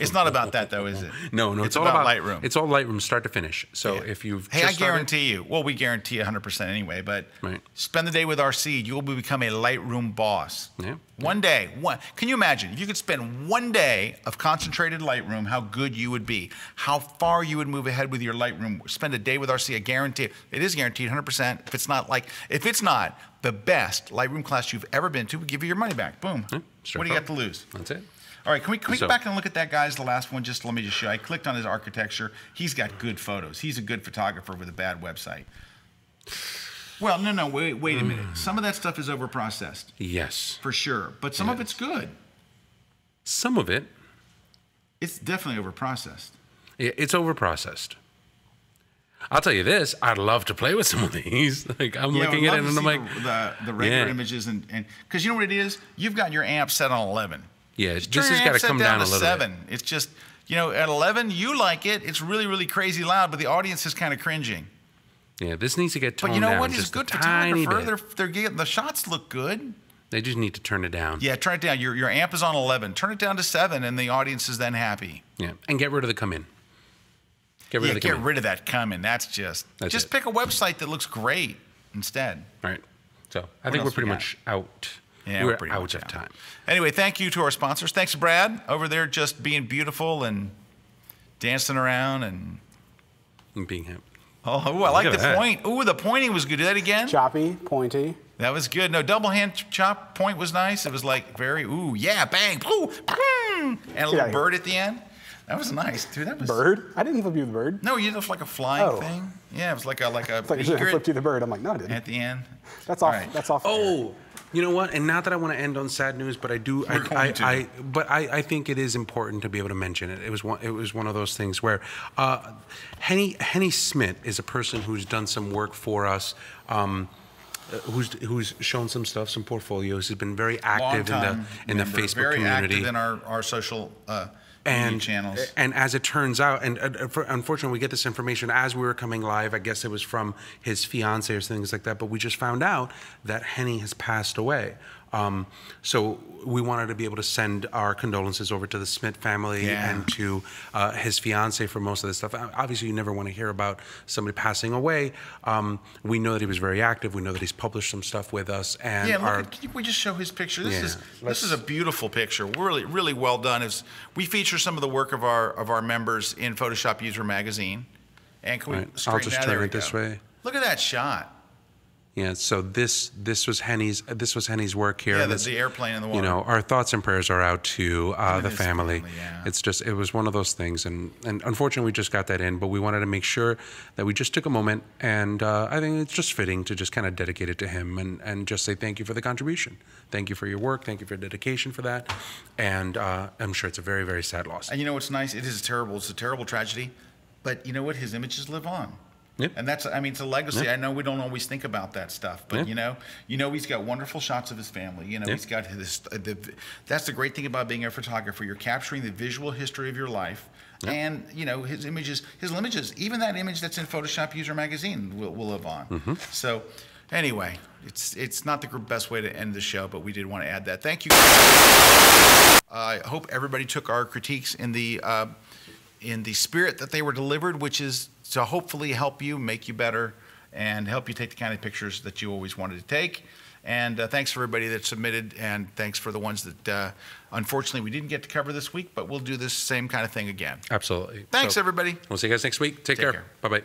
It's not about that though, is it? No, it's all about Lightroom. It's all Lightroom start to finish. So if you've I guarantee you. Well, we guarantee 100% anyway. But spend the day with our seed. You will become a Lightroom boss. Yeah. One day. Can you imagine if you could spend one day of concentrated Lightroom? How good you would be. How far you would move ahead with your Lightroom. Spend a day with our seed. I guarantee it. It is guaranteed 100%. If it's not the best Lightroom class you've ever been to, we give you your money back. Boom. Yeah, what do you got to lose? That's it. All right, can we go back and look at that, guys? The last one, let me just show you. I clicked on his architecture. He's got good photos. He's a good photographer with a bad website. Well, no, wait a minute. Some of that stuff is overprocessed. Yes. For sure. But some of it's good. Some of it. It's definitely overprocessed. It's overprocessed. I'll tell you this, I'd love to play with some of these. Like I'm looking at it and I'm like the regular images and because you know what it is? You've got your amp set on 11. Yeah, this has got to come down a little 7. bit. It's just, at 11, you like it. It's really, really crazy loud, but the audience is kind of cringing. Yeah, this needs to get toned down. But you know what? He's a good photographer. Bit. They're getting the shots look good. They just need to turn it down. Yeah, turn it down. Your amp is on 11. Turn it down to 7, and the audience is then happy. Yeah, and get rid of the come in. Get rid of that come in. That's pick a website that looks great instead. All right. So I think we're pretty much out. Yeah, we're out of time. Anyway, thank you to our sponsors. Thanks, Brad, over there just being beautiful and dancing around and being him. Oh, I like the point. Ooh, the pointing was good. Do that again. Choppy, pointy. That was good. No, double hand chop point was nice. It was like bang, ooh, and a little bird at the end. That was nice, dude. That was bird. I didn't flip you the bird. No, you did like a flying thing. Yeah, it was like a. I flipped you the bird. I'm like, no, I didn't. At the end. That's off. Right. That's off. Oh. You know what? And not that I want to end on sad news, but I do. I think it is important to be able to mention it. It was one of those things where Henny Smith is a person who's done some work for us. Who's shown some stuff, some portfolios. He's been very active in the Facebook community. Very active in our social channels. And as it turns out, and unfortunately we get this information as we were coming live. I guess it was from his fiance or things like that. But we just found out that Henny has passed away. So we wanted to be able to send our condolences over to the Smith family and to his fiance for most of this stuff. Obviously, you never want to hear about somebody passing away. We know that he was very active. We know that he's published some stuff with us. And can we just show his picture? This is a beautiful picture. Really, really well done. We feature some of the work of our members in Photoshop User Magazine. And can we I'll just turn it this way. Look at that shot. Yeah, so this was Henny's work here. Yeah, the airplane in the water. Our thoughts and prayers are out to the family. It was one of those things, and unfortunately we just got that in, but we wanted to make sure that we just took a moment, and I think it's just fitting to just kind of dedicate it to him and just say thank you for the contribution, thank you for your work, thank you for your dedication for that, and I'm sure it's a very, very sad loss. And you know what's nice? It's a terrible tragedy, but you know what? His images live on. Yep. And it's a legacy. Yep. I know we don't always think about that stuff, but he's got wonderful shots of his family. He's got that's the great thing about being a photographer. You're capturing the visual history of your life, and his images, even that image that's in Photoshop User Magazine will live on. Mm-hmm. So, anyway, it's not the best way to end the show, but we did want to add that. Thank you. I hope everybody took our critiques in the spirit that they were delivered, which is to hopefully help you, make you better, and help you take the kind of pictures that you always wanted to take. And thanks for everybody that submitted, and thanks for the ones that unfortunately we didn't get to cover this week, but we'll do this same kind of thing again. Absolutely. Thanks, everybody. We'll see you guys next week. Take care. Bye-bye.